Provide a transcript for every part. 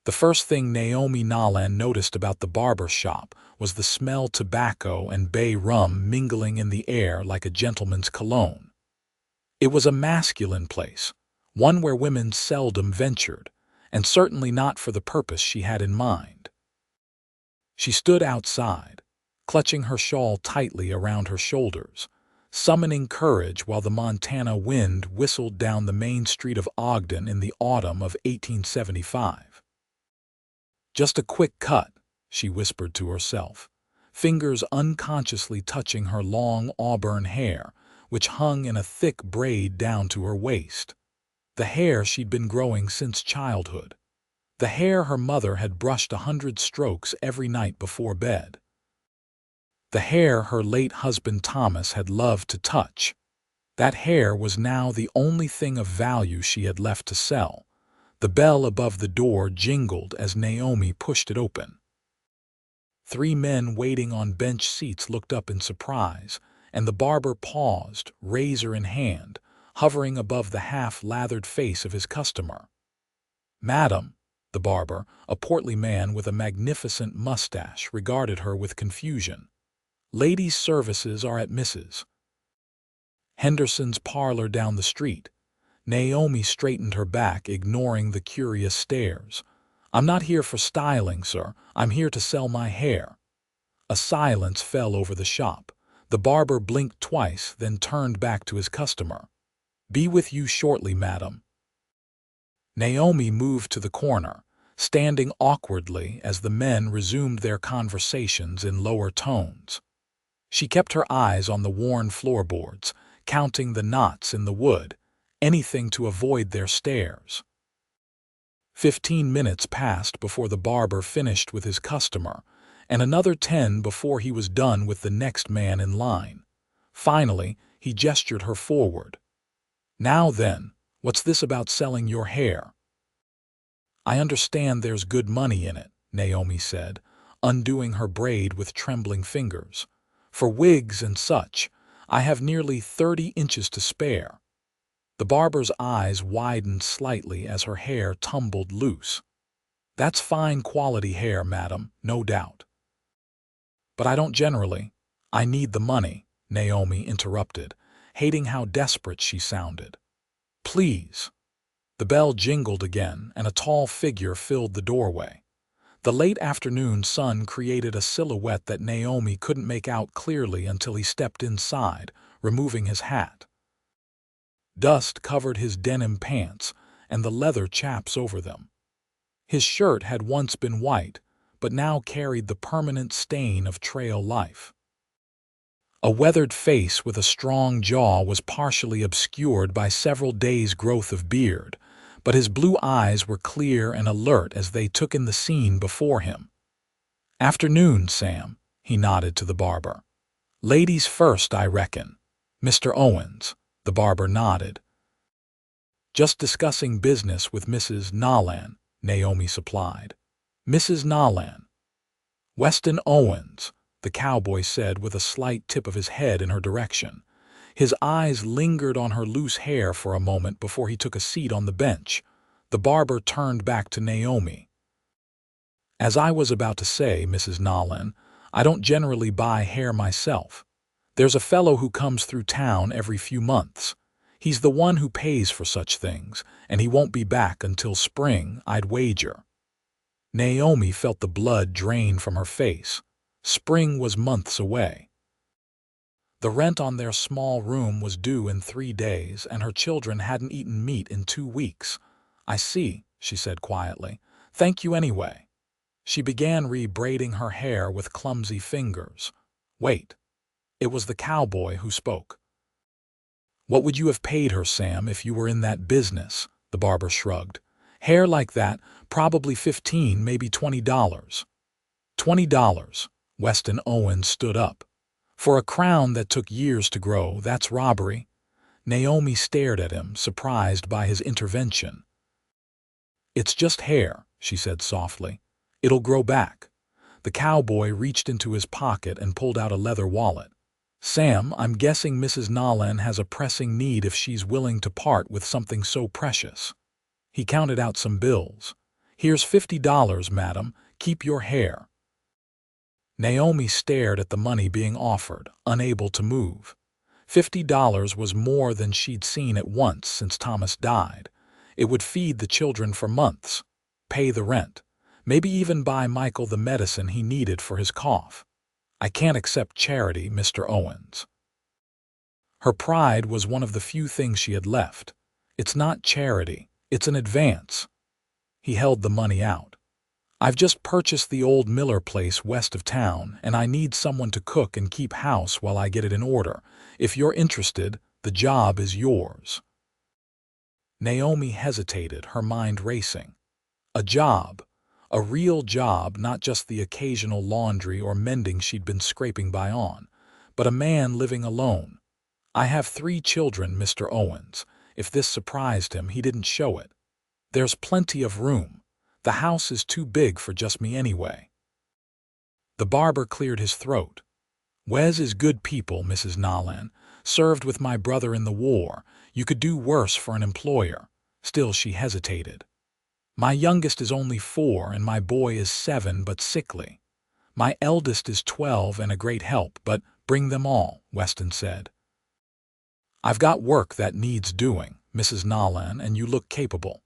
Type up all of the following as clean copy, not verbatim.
The first thing Naomi Nolan noticed about the barber shop was the smell tobacco and bay rum mingling in the air like a gentleman's cologne. It was a masculine place, one where women seldom ventured, and certainly not for the purpose she had in mind. She stood outside, clutching her shawl tightly around her shoulders, summoning courage while the Montana wind whistled down the main street of Ogden in the autumn of 1875. "Just a quick cut," she whispered to herself, fingers unconsciously touching her long auburn hair, which hung in a thick braid down to her waist. The hair she'd been growing since childhood. The hair her mother had brushed 100 strokes every night before bed. The hair her late husband Thomas had loved to touch. That hair was now the only thing of value she had left to sell. The bell above the door jingled as Naomi pushed it open. 3 men waiting on bench seats looked up in surprise, and the barber paused, razor in hand, hovering above the half-lathered face of his customer. "Madam," the barber, a portly man with a magnificent mustache, regarded her with confusion. "Ladies' services are at Mrs. Henderson's parlor down the street." Naomi straightened her back, ignoring the curious stares. "I'm not here for styling, sir. I'm here to sell my hair." A silence fell over the shop. The barber blinked twice, then turned back to his customer. "Be with you shortly, madam." Naomi moved to the corner, standing awkwardly as the men resumed their conversations in lower tones. She kept her eyes on the worn floorboards, counting the knots in the wood, anything to avoid their stares. 15 minutes passed before the barber finished with his customer, and another 10 before he was done with the next man in line. Finally, he gestured her forward. "Now then, what's this about selling your hair?" "I understand there's good money in it," Naomi said, undoing her braid with trembling fingers. "For wigs and such, I have nearly 30 inches to spare." The barber's eyes widened slightly as her hair tumbled loose. "That's fine quality hair, madam, no doubt." "But I don't generally. I need the money," Naomi interrupted, hating how desperate she sounded. "Please." The bell jingled again, and a tall figure filled the doorway. The late afternoon sun created a silhouette that Naomi couldn't make out clearly until he stepped inside, removing his hat. Dust covered his denim pants and the leather chaps over them. His shirt had once been white, but now carried the permanent stain of trail life. A weathered face with a strong jaw was partially obscured by several days' growth of beard, but his blue eyes were clear and alert as they took in the scene before him. "Afternoon, Sam," he nodded to the barber. "Ladies first, I reckon. Mr. Owens." The barber nodded. "Just discussing business with Mrs. Nolan," Naomi supplied. "Mrs. Nolan." "Weston Owens," the cowboy said with a slight tip of his head in her direction. His eyes lingered on her loose hair for a moment before he took a seat on the bench. The barber turned back to Naomi. "As I was about to say, Mrs. Nolan, I don't generally buy hair myself. There's a fellow who comes through town every few months. He's the one who pays for such things, and he won't be back until spring, I'd wager." Naomi felt the blood drain from her face. Spring was months away. The rent on their small room was due in 3 days, and her children hadn't eaten meat in 2 weeks. "I see," she said quietly. "Thank you anyway." She began re-braiding her hair with clumsy fingers. "Wait." It was the cowboy who spoke. "What would you have paid her, Sam, if you were in that business?" The barber shrugged. "Hair like that, probably 15, maybe $20. $20. Weston Owens stood up. "For a crown that took years to grow, that's robbery." Naomi stared at him, surprised by his intervention. "It's just hair," she said softly. "It'll grow back." The cowboy reached into his pocket and pulled out a leather wallet. "Sam, I'm guessing Mrs. Nolan has a pressing need if she's willing to part with something so precious." He counted out some bills. "Here's $50, madam. Keep your hair." Naomi stared at the money being offered, unable to move. $50 was more than she'd seen at once since Thomas died. It would feed the children for months, pay the rent, maybe even buy Michael the medicine he needed for his cough. "I can't accept charity, Mr. Owens." Her pride was one of the few things she had left. "It's not charity, it's an advance." He held the money out. "I've just purchased the old Miller place west of town, and I need someone to cook and keep house while I get it in order. If you're interested, the job is yours." Naomi hesitated, her mind racing. A job. A real job, not just the occasional laundry or mending she'd been scraping by on, but a man living alone. "I have 3 children, Mr. Owens." If this surprised him, he didn't show it. "There's plenty of room. The house is too big for just me anyway." The barber cleared his throat. "Wes is good people, Mrs. Nolan. Served with my brother in the war. You could do worse for an employer." Still she hesitated. "My youngest is only 4 and my boy is 7 but sickly. My eldest is 12 and a great help, but bring them all," Weston said. "I've got work that needs doing, Mrs. Nolan, and you look capable.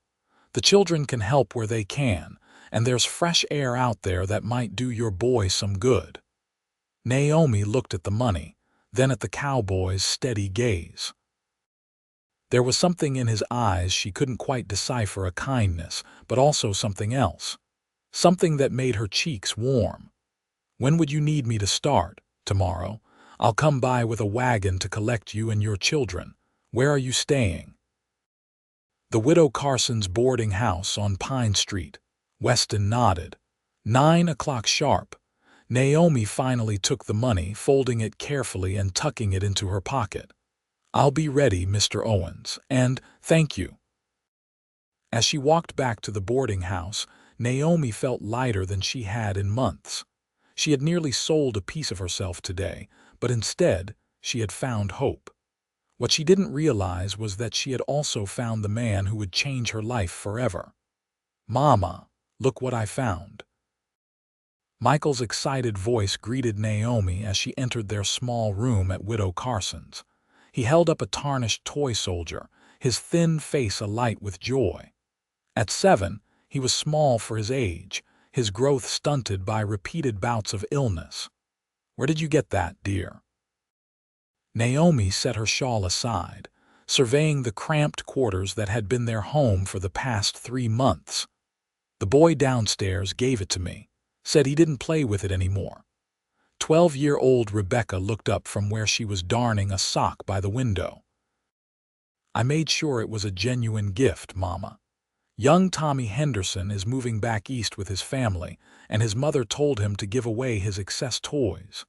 The children can help where they can, and there's fresh air out there that might do your boy some good." Naomi looked at the money, then at the cowboy's steady gaze. There was something in his eyes she couldn't quite decipher, a kindness, but also something else. Something that made her cheeks warm. "When would you need me to start?" "Tomorrow. I'll come by with a wagon to collect you and your children. Where are you staying?" "The Widow Carson's boarding house on Pine Street." Weston nodded. 9 o'clock sharp. Naomi finally took the money, folding it carefully and tucking it into her pocket. "I'll be ready, Mr. Owens, and thank you." As she walked back to the boarding house, Naomi felt lighter than she had in months. She had nearly sold a piece of herself today, but instead she had found hope. What she didn't realize was that she had also found the man who would change her life forever. "Mama, look what I found." Michael's excited voice greeted Naomi as she entered their small room at Widow Carson's. He held up a tarnished toy soldier, his thin face alight with joy. At 7, he was small for his age, his growth stunted by repeated bouts of illness. "Where did you get that, dear?" Naomi set her shawl aside, surveying the cramped quarters that had been their home for the past 3 months. "The boy downstairs gave it to me. Said he didn't play with it anymore." 12-year-old Rebecca looked up from where she was darning a sock by the window. "I made sure it was a genuine gift, Mama. Young Tommy Henderson is moving back east with his family, and his mother told him to give away his excess toys."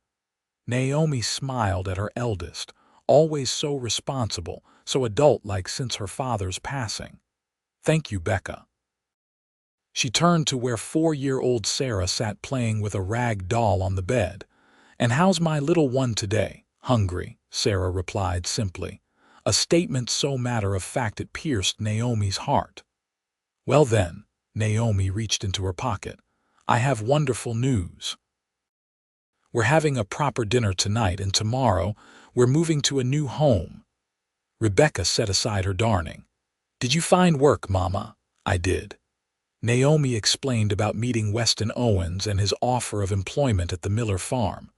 Naomi smiled at her eldest, always so responsible, so adult-like since her father's passing. "Thank you, Becca." She turned to where 4-year-old Sarah sat playing with a rag doll on the bed. "And how's my little one today?" "Hungry," Sarah replied simply, a statement so matter-of-fact it pierced Naomi's heart. "Well then," Naomi reached into her pocket, "I have wonderful news. We're having a proper dinner tonight, and tomorrow we're moving to a new home." Rebecca set aside her darning. "Did you find work, Mama?" "I did." Naomi explained about meeting Weston Owens and his offer of employment at the Miller farm.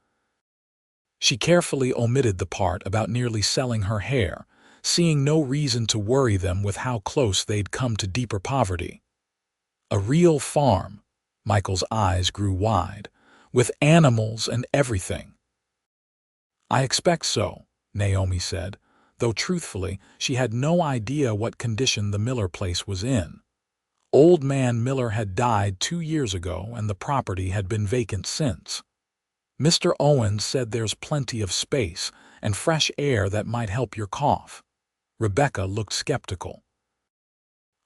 She carefully omitted the part about nearly selling her hair, seeing no reason to worry them with how close they'd come to deeper poverty. "A real farm." Michael's eyes grew wide. "With animals and everything." "I expect so," Naomi said, though truthfully she had no idea what condition the Miller place was in. Old man Miller had died 2 years ago, and the property had been vacant since. "Mr. Owens said there's plenty of space and fresh air that might help your cough." Rebecca looked skeptical.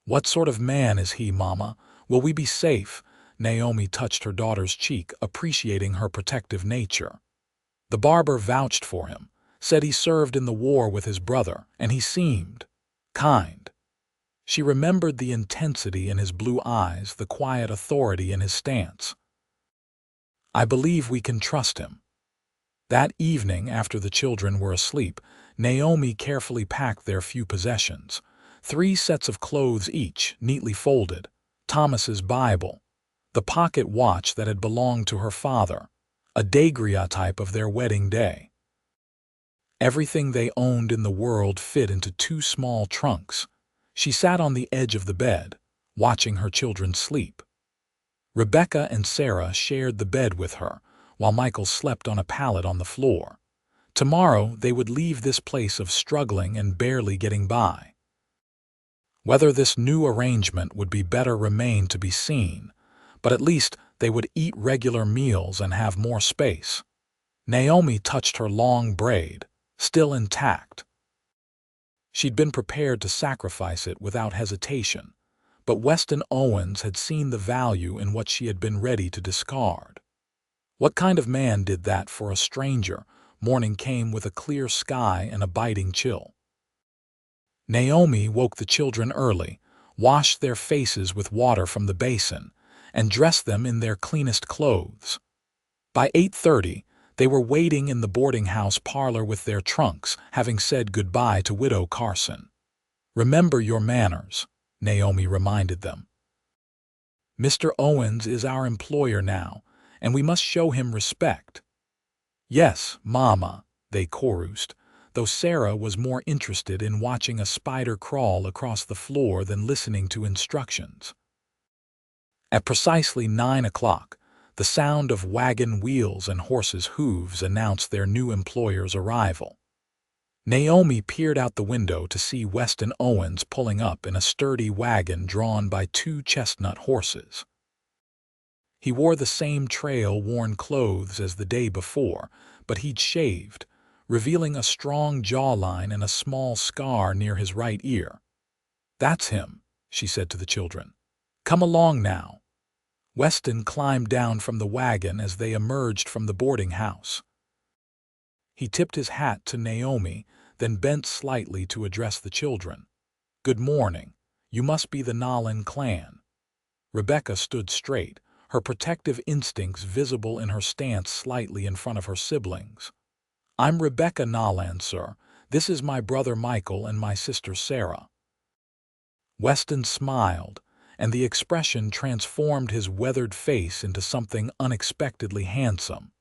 "What sort of man is he, Mama? Will we be safe?" Naomi touched her daughter's cheek, appreciating her protective nature. "The barber vouched for him, said he served in the war with his brother, and he seemed kind." She remembered the intensity in his blue eyes, the quiet authority in his stance. "I believe we can trust him." That evening, after the children were asleep, Naomi carefully packed their few possessions. 3 sets of clothes each, neatly folded, Thomas's Bible, the pocket watch that had belonged to her father, a daguerreotype of their wedding day. Everything they owned in the world fit into 2 small trunks. She sat on the edge of the bed, watching her children sleep. Rebecca and Sarah shared the bed with her, while Michael slept on a pallet on the floor. Tomorrow they would leave this place of struggling and barely getting by. Whether this new arrangement would be better remained to be seen, but at least they would eat regular meals and have more space. Naomi touched her long braid, still intact. She'd been prepared to sacrifice it without hesitation, but Weston Owens had seen the value in what she had been ready to discard. What kind of man did that for a stranger? Morning came with a clear sky and a biting chill. Naomi woke the children early, washed their faces with water from the basin, and dressed them in their cleanest clothes. By 8:30, they were waiting in the boarding house parlor with their trunks, having said goodbye to Widow Carson. "Remember your manners," Naomi reminded them. "Mr. Owens is our employer now, and we must show him respect." "Yes, Mama," they chorused, though Sarah was more interested in watching a spider crawl across the floor than listening to instructions. At precisely 9 o'clock, the sound of wagon wheels and horses' hooves announced their new employer's arrival. Naomi peered out the window to see Weston Owens pulling up in a sturdy wagon drawn by 2 chestnut horses. He wore the same trail-worn clothes as the day before, but he'd shaved, revealing a strong jawline and a small scar near his right ear. "That's him," she said to the children. "Come along now." Weston climbed down from the wagon as they emerged from the boarding house. He tipped his hat to Naomi, then bent slightly to address the children. "Good morning. You must be the Nolan clan." Rebecca stood straight, her protective instincts visible in her stance slightly in front of her siblings. "I'm Rebecca Nolan, sir. This is my brother Michael and my sister Sarah." Weston smiled, and the expression transformed his weathered face into something unexpectedly handsome.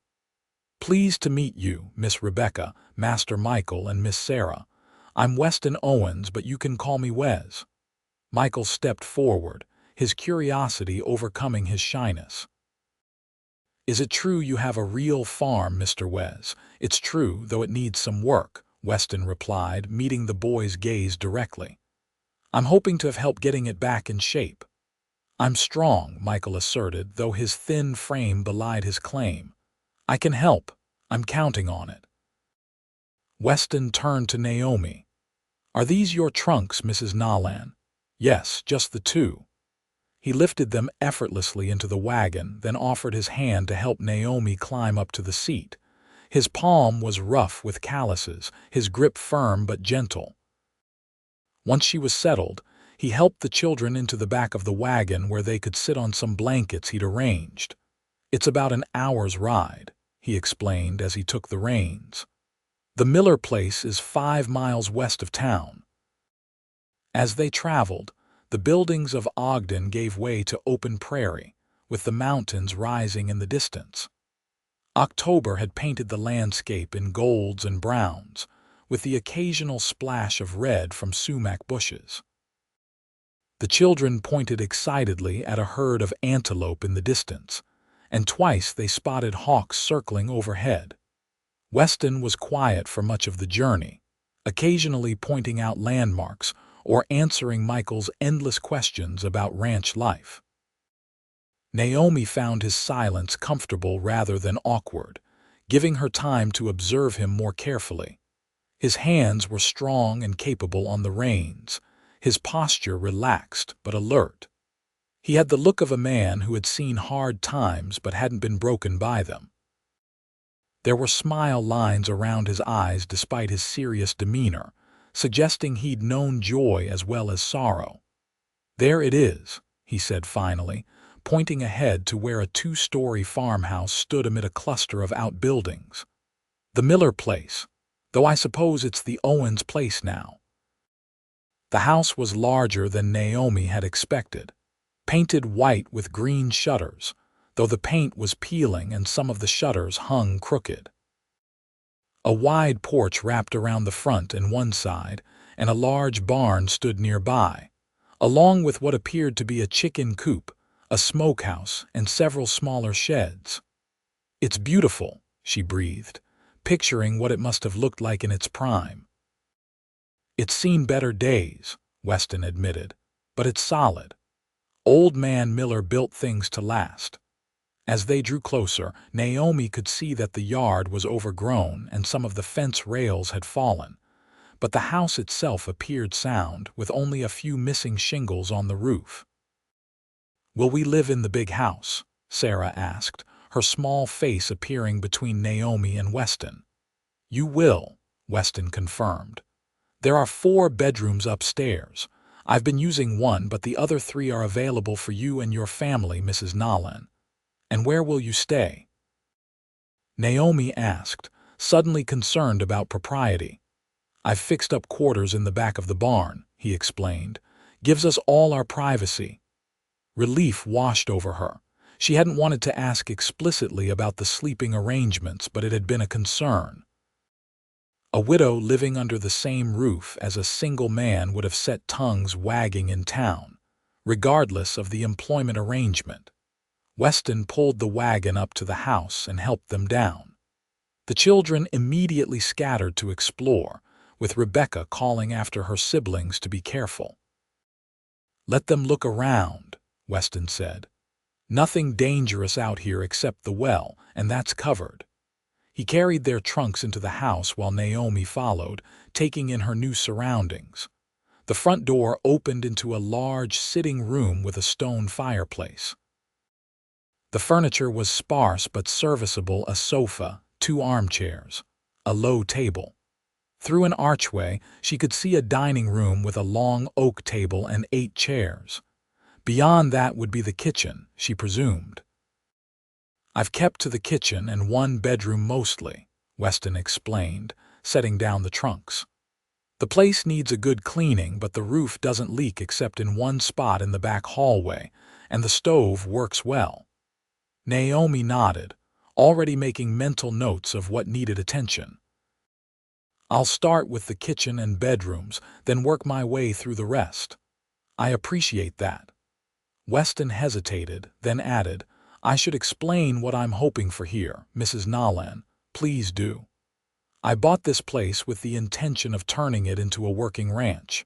"Pleased to meet you, Miss Rebecca, Master Michael, and Miss Sarah. I'm Weston Owens, but you can call me Wes." Michael stepped forward, his curiosity overcoming his shyness. "Is it true you have a real farm, Mr. Wes?" "It's true, though it needs some work," Weston replied, meeting the boy's gaze directly. "I'm hoping to have helped getting it back in shape." "I'm strong," Michael asserted, though his thin frame belied his claim. "I can help. I'm counting on it." Weston turned to Naomi. "Are these your trunks, Mrs. Nolan?" "Yes, just the 2. He lifted them effortlessly into the wagon, then offered his hand to help Naomi climb up to the seat. His palm was rough with calluses, his grip firm but gentle. Once she was settled, he helped the children into the back of the wagon where they could sit on some blankets he'd arranged. "It's about an hour's ride," he explained as he took the reins. "The Miller place is 5 miles west of town." As they traveled, the buildings of Ogden gave way to open prairie, with the mountains rising in the distance. October had painted the landscape in golds and browns, with the occasional splash of red from sumac bushes. The children pointed excitedly at a herd of antelope in the distance, and twice they spotted hawks circling overhead. Weston was quiet for much of the journey, occasionally pointing out landmarks or answering Michael's endless questions about ranch life. Naomi found his silence comfortable rather than awkward, giving her time to observe him more carefully. His hands were strong and capable on the reins, his posture relaxed but alert. He had the look of a man who had seen hard times but hadn't been broken by them. There were smile lines around his eyes despite his serious demeanor, suggesting he'd known joy as well as sorrow. "There it is," he said finally, pointing ahead to where a two-story farmhouse stood amid a cluster of outbuildings. "The Miller place, though I suppose it's the Owens place now." The house was larger than Naomi had expected, painted white with green shutters, though the paint was peeling and some of the shutters hung crooked. A wide porch wrapped around the front and one side, and a large barn stood nearby, along with what appeared to be a chicken coop, a smokehouse, and several smaller sheds. "It's beautiful," she breathed, picturing what it must have looked like in its prime. "It's seen better days," Weston admitted, "but it's solid. Old Man Miller built things to last." As they drew closer, Naomi could see that the yard was overgrown and some of the fence rails had fallen, but the house itself appeared sound, with only a few missing shingles on the roof. "Will we live in the big house?" Sarah asked, her small face appearing between Naomi and Weston. "You will," Weston confirmed. "There are 4 bedrooms upstairs. I've been using one, but the other 3 are available for you and your family, Mrs. Nolan. And where will you stay?" Naomi asked, suddenly concerned about propriety. "I've fixed up quarters in the back of the barn," he explained. "Gives us all our privacy." Relief washed over her. She hadn't wanted to ask explicitly about the sleeping arrangements, but it had been a concern. A widow living under the same roof as a single man would have set tongues wagging in town, regardless of the employment arrangement. Weston pulled the wagon up to the house and helped them down. The children immediately scattered to explore, with Rebecca calling after her siblings to be careful. "Let them look around," Weston said. "Nothing dangerous out here except the well, and that's covered." He carried their trunks into the house while Naomi followed, taking in her new surroundings. The front door opened into a large sitting room with a stone fireplace. The furniture was sparse but serviceable: a sofa, 2 armchairs, a low table. Through an archway, she could see a dining room with a long oak table and 8 chairs. Beyond that would be the kitchen, she presumed. "I've kept to the kitchen and 1 bedroom mostly," Weston explained, setting down the trunks. "The place needs a good cleaning, but the roof doesn't leak except in one spot in the back hallway, and the stove works well." Naomi nodded, already making mental notes of what needed attention. "I'll start with the kitchen and bedrooms, then work my way through the rest." "I appreciate that." Weston hesitated, then added, "I should explain what I'm hoping for here, Mrs. Nolan. Please do. I bought this place with the intention of turning it into a working ranch.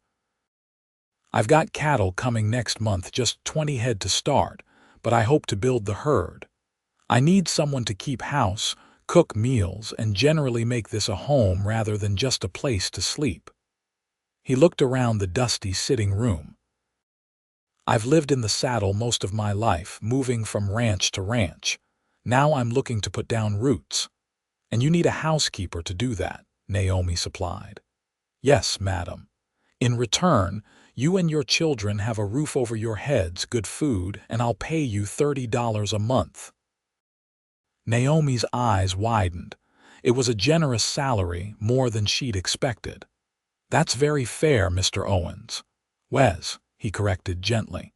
I've got cattle coming next month, just 20 head to start, but I hope to build the herd. I need someone to keep house, cook meals, and generally make this a home rather than just a place to sleep." He looked around the dusty sitting room. "I've lived in the saddle most of my life, moving from ranch to ranch. Now I'm looking to put down roots. And you need a housekeeper to do that," Naomi supplied. "Yes, madam. In return, you and your children have a roof over your heads, good food, and I'll pay you $30 a month." Naomi's eyes widened. It was a generous salary, more than she'd expected. "That's very fair, Mr. Owens. Wes," he corrected gently.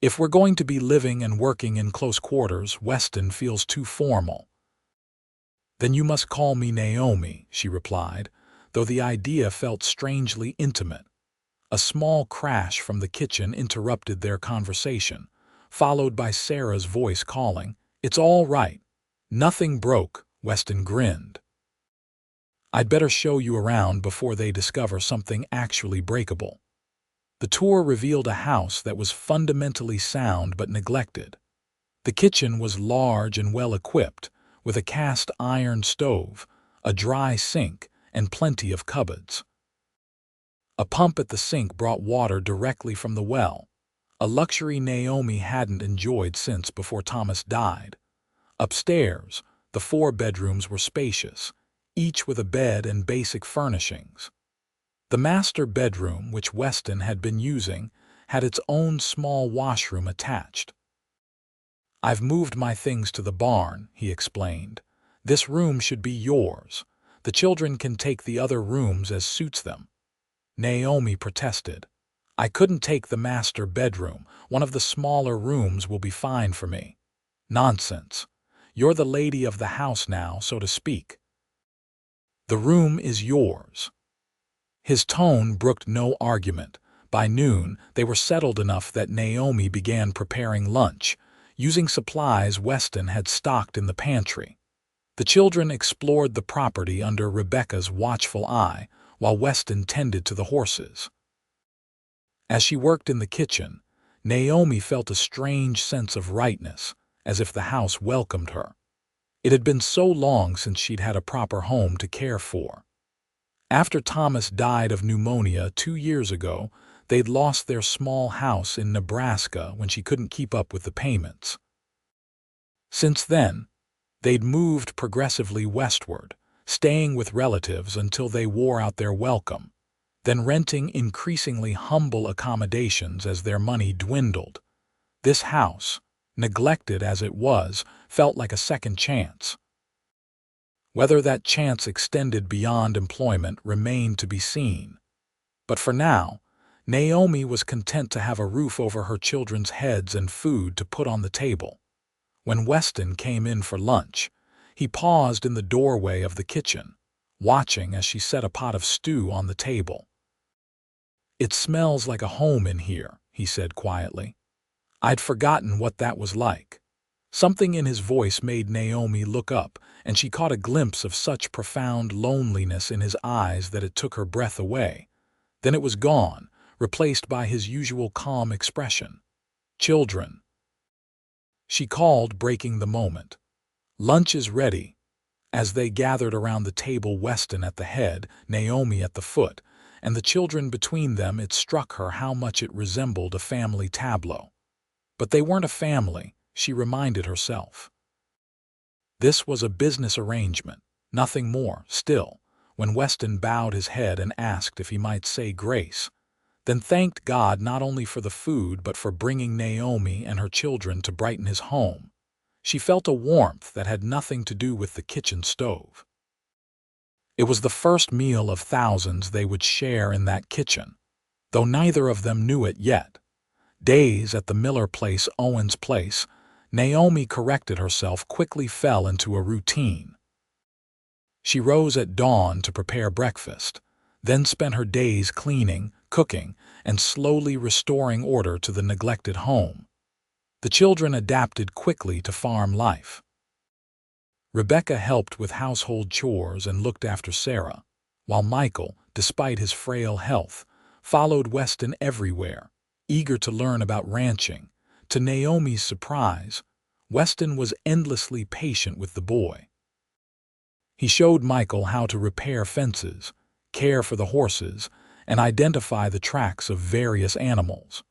"If we're going to be living and working in close quarters, Weston feels too formal." "Then you must call me Naomi," she replied, though the idea felt strangely intimate. A small crash from the kitchen interrupted their conversation, followed by Sarah's voice calling, "It's all right. Nothing broke," Weston grinned. "I'd better show you around before they discover something actually breakable." The tour revealed a house that was fundamentally sound but neglected. The kitchen was large and well-equipped, with a cast iron stove, a dry sink, and plenty of cupboards. A pump at the sink brought water directly from the well, a luxury Naomi hadn't enjoyed since before Thomas died. Upstairs, the 4 bedrooms were spacious, each with a bed and basic furnishings. The master bedroom, which Weston had been using, had its own small washroom attached. "I've moved my things to the barn," he explained. "This room should be yours. The children can take the other rooms as suits them." Naomi protested. "I couldn't take the master bedroom. One of the smaller rooms will be fine for me." "Nonsense. You're the lady of the house now, so to speak. The room is yours." His tone brooked no argument. By noon, they were settled enough that Naomi began preparing lunch, using supplies Weston had stocked in the pantry. The children explored the property under Rebecca's watchful eye, while Weston tended to the horses. As she worked in the kitchen, Naomi felt a strange sense of rightness, as if the house welcomed her. It had been so long since she'd had a proper home to care for. After Thomas died of pneumonia 2 years ago, they'd lost their small house in Nebraska when she couldn't keep up with the payments. Since then, they'd moved progressively westward, staying with relatives until they wore out their welcome, then renting increasingly humble accommodations as their money dwindled. This house, neglected as it was, felt like a second chance. Whether that chance extended beyond employment remained to be seen. But for now, Naomi was content to have a roof over her children's heads and food to put on the table. When Weston came in for lunch, he paused in the doorway of the kitchen, watching as she set a pot of stew on the table. "It smells like a home in here," he said quietly. "I'd forgotten what that was like." Something in his voice made Naomi look up, and she caught a glimpse of such profound loneliness in his eyes that it took her breath away. Then it was gone, replaced by his usual calm expression. "Children," she called, breaking the moment. "Lunch is ready." As they gathered around the table, Weston at the head, Naomi at the foot, and the children between them, it struck her how much it resembled a family tableau. But they weren't a family, she reminded herself. This was a business arrangement, nothing more. Still, when Weston bowed his head and asked if he might say grace, then thanked God not only for the food but for bringing Naomi and her children to brighten his home, she felt a warmth that had nothing to do with the kitchen stove. It was the first meal of thousands they would share in that kitchen, though neither of them knew it yet. Days at the Miller place, Owens place, Naomi corrected herself, quickly fell into a routine. She rose at dawn to prepare breakfast, then spent her days cleaning, cooking, and slowly restoring order to the neglected home. The children adapted quickly to farm life. Rebecca helped with household chores and looked after Sarah, while Michael, despite his frail health, followed Weston everywhere, eager to learn about ranching. To Naomi's surprise, Weston was endlessly patient with the boy. He showed Michael how to repair fences, care for the horses, and identify the tracks of various animals.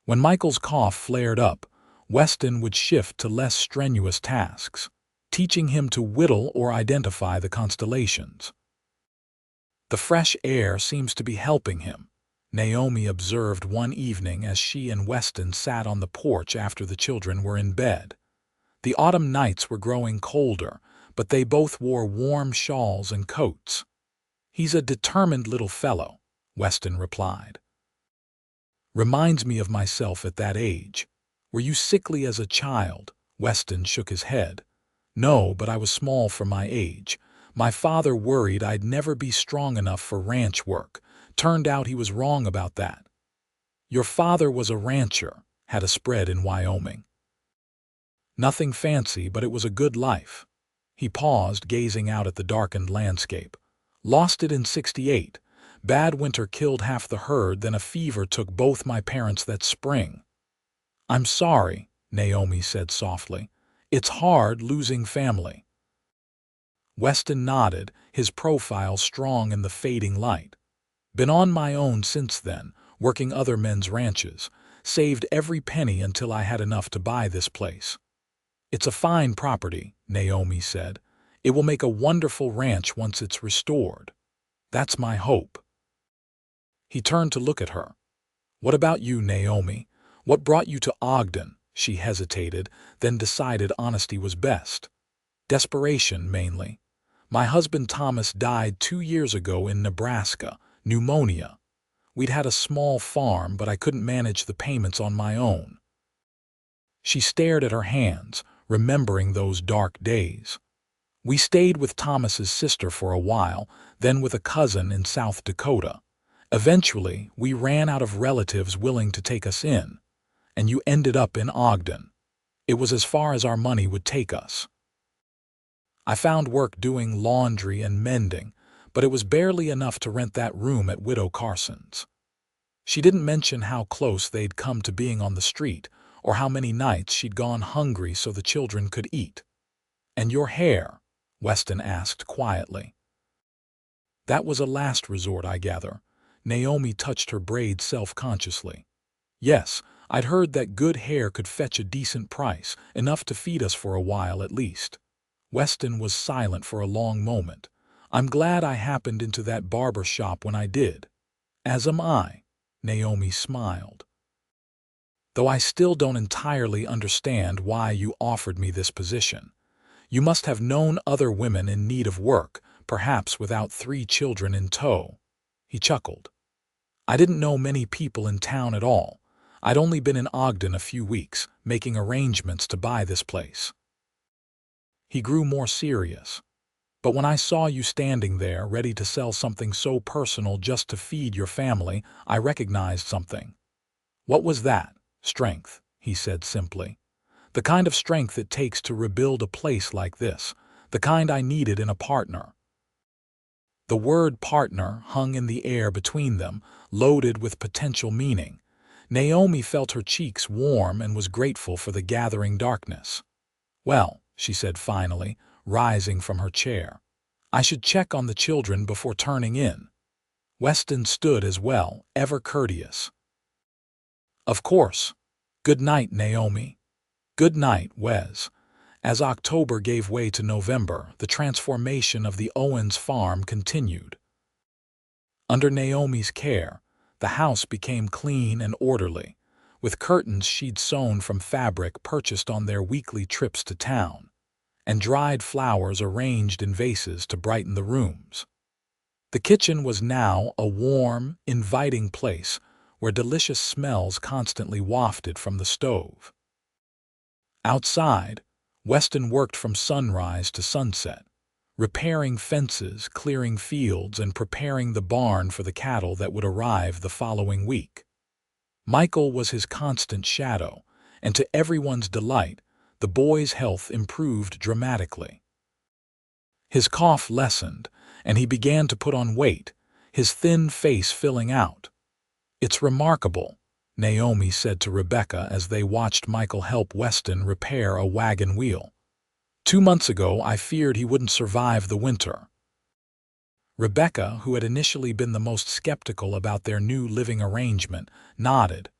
When Michael's cough flared up, Weston would shift to less strenuous tasks, teaching him to whittle or identify the constellations. "The fresh air seems to be helping him," Naomi observed one evening as she and Weston sat on the porch after the children were in bed. The autumn nights were growing colder, but they both wore warm shawls and coats. "He's a determined little fellow," Weston replied. "Reminds me of myself at that age." "Were you sickly as a child?" Weston shook his head. "No, but I was small for my age. My father worried I'd never be strong enough for ranch work. Turned out he was wrong about that." "Your father was a rancher, had a spread in Wyoming." "Nothing fancy, but it was a good life." He paused, gazing out at the darkened landscape. "Lost it in '68. Bad winter killed half the herd, then a fever took both my parents that spring." "I'm sorry," Naomi said softly. "It's hard losing family." Weston nodded, his profile strong in the fading light. "Been on my own since then, working other men's ranches. Saved every penny until I had enough to buy this place." "It's a fine property," Naomi said. "It will make a wonderful ranch once it's restored." "That's my hope." He turned to look at her. What about you, Naomi? What brought you to Ogden? She hesitated, then decided honesty was best. Desperation, mainly. My husband Thomas died 2 years ago in Nebraska, pneumonia. We'd had a small farm, but I couldn't manage the payments on my own. She stared at her hands, remembering those dark days. We stayed with Thomas's sister for a while, then with a cousin in South Dakota. Eventually, we ran out of relatives willing to take us in, and you ended up in Ogden. It was as far as our money would take us. I found work doing laundry and mending, but it was barely enough to rent that room at Widow Carson's. She didn't mention how close they'd come to being on the street, or how many nights she'd gone hungry so the children could eat. "And your hair?" Weston asked quietly. "That was a last resort, I gather." Naomi touched her braid self-consciously. "Yes, I'd heard that good hair could fetch a decent price, enough to feed us for a while at least." Weston was silent for a long moment. "I'm glad I happened into that barber shop when I did." "As am I," Naomi smiled. "Though I still don't entirely understand why you offered me this position. You must have known other women in need of work, perhaps without 3 children in tow." He chuckled. "I didn't know many people in town at all. I'd only been in Ogden a few weeks, making arrangements to buy this place." He grew more serious. "But when I saw you standing there, ready to sell something so personal just to feed your family, I recognized something." "What was that?" "Strength," he said simply. "The kind of strength it takes to rebuild a place like this. The kind I needed in a partner." The word partner hung in the air between them, loaded with potential meaning. Naomi felt her cheeks warm and was grateful for the gathering darkness. "Well," she said finally, rising from her chair, "I should check on the children before turning in." Weston stood as well, ever courteous. "Of course. Good night, Naomi." "Good night, Wes." As October gave way to November, the transformation of the Owens farm continued. Under Naomi's care, the house became clean and orderly, with curtains she'd sewn from fabric purchased on their weekly trips to town, and dried flowers arranged in vases to brighten the rooms. The kitchen was now a warm, inviting place where delicious smells constantly wafted from the stove. Outside, Weston worked from sunrise to sunset, repairing fences, clearing fields, and preparing the barn for the cattle that would arrive the following week. Michael was his constant shadow, and to everyone's delight, the boy's health improved dramatically. His cough lessened, and he began to put on weight, his thin face filling out. "It's remarkable," Naomi said to Rebecca as they watched Michael help Weston repair a wagon wheel. "2 months ago, I feared he wouldn't survive the winter." Rebecca, who had initially been the most skeptical about their new living arrangement, nodded.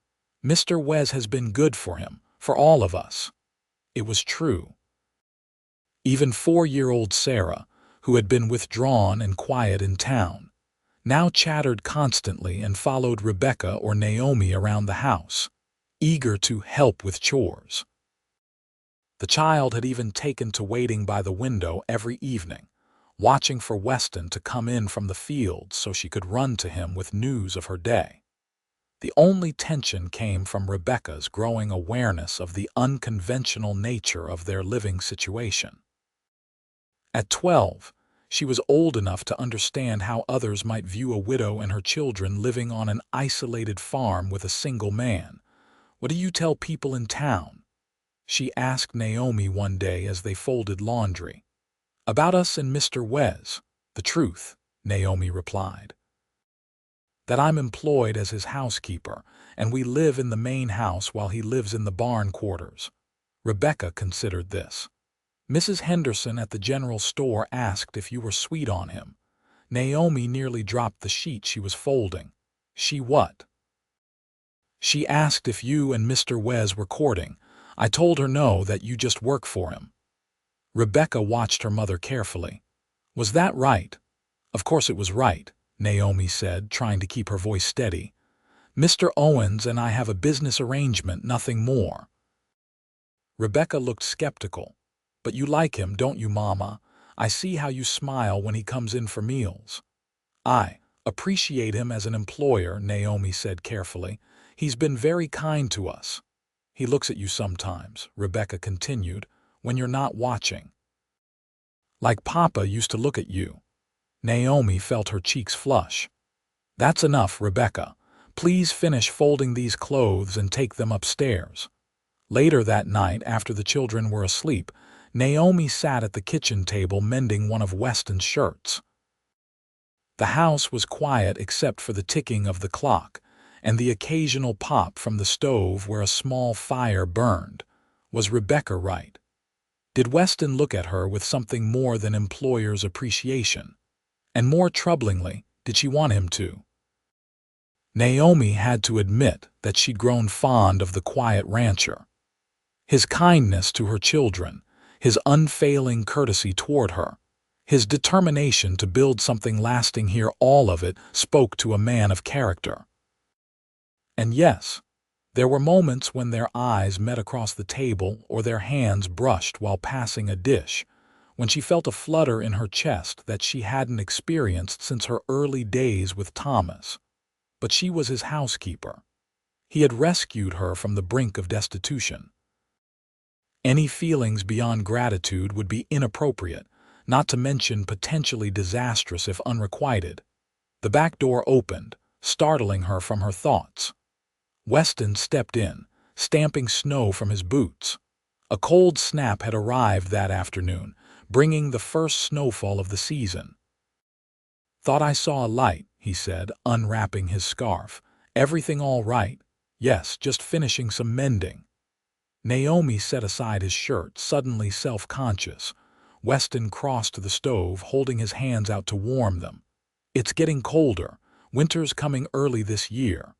"Mr. Wes has been good for him, for all of us." It was true. Even 4-year-old Sarah, who had been withdrawn and quiet in town, now chattered constantly and followed Rebecca or Naomi around the house, eager to help with chores. The child had even taken to waiting by the window every evening, watching for Weston to come in from the fields so she could run to him with news of her day. The only tension came from Rebecca's growing awareness of the unconventional nature of their living situation. At 12, she was old enough to understand how others might view a widow and her children living on an isolated farm with a single man. "What do you tell people in town?" she asked Naomi one day as they folded laundry. "About us and Mr. Wes." "The truth," Naomi replied. "That I'm employed as his housekeeper, and we live in the main house while he lives in the barn quarters." Rebecca considered this. "Mrs. Henderson at the general store asked if you were sweet on him." Naomi nearly dropped the sheet she was folding. "She what?" "She asked if you and Mr. Wes were courting. I told her no, that you just work for him." Rebecca watched her mother carefully. "Was that right?" "Of course it was right," Naomi said, trying to keep her voice steady. Mr. Owens and I have a business arrangement, nothing more. Rebecca looked skeptical. But you like him, don't you, Mama? I see how you smile when he comes in for meals. I appreciate him as an employer, Naomi said carefully. He's been very kind to us. He looks at you sometimes, Rebecca continued, when you're not watching. Like Papa used to look at you. Naomi felt her cheeks flush. That's enough, Rebecca. Please finish folding these clothes and take them upstairs. Later that night, after the children were asleep, Naomi sat at the kitchen table mending one of Weston's shirts. The house was quiet except for the ticking of the clock and the occasional pop from the stove where a small fire burned. Was Rebecca right? Did Weston look at her with something more than employer's appreciation? And more troublingly, did she want him to? Naomi had to admit that she'd grown fond of the quiet rancher. His kindness to her children, his unfailing courtesy toward her, his determination to build something lasting here, all of it spoke to a man of character. And yes, there were moments when their eyes met across the table or their hands brushed while passing a dish, when she felt a flutter in her chest that she hadn't experienced since her early days with Thomas. But she was his housekeeper. He had rescued her from the brink of destitution. Any feelings beyond gratitude would be inappropriate, not to mention potentially disastrous if unrequited. The back door opened, startling her from her thoughts. Weston stepped in, stamping snow from his boots. A cold snap had arrived that afternoon, bringing the first snowfall of the season. "Thought I saw a light," he said, unwrapping his scarf. "Everything all right?" "Yes, just finishing some mending." Naomi set aside his shirt, suddenly self-conscious. Weston crossed to the stove, holding his hands out to warm them. "It's getting colder. Winter's coming early this year."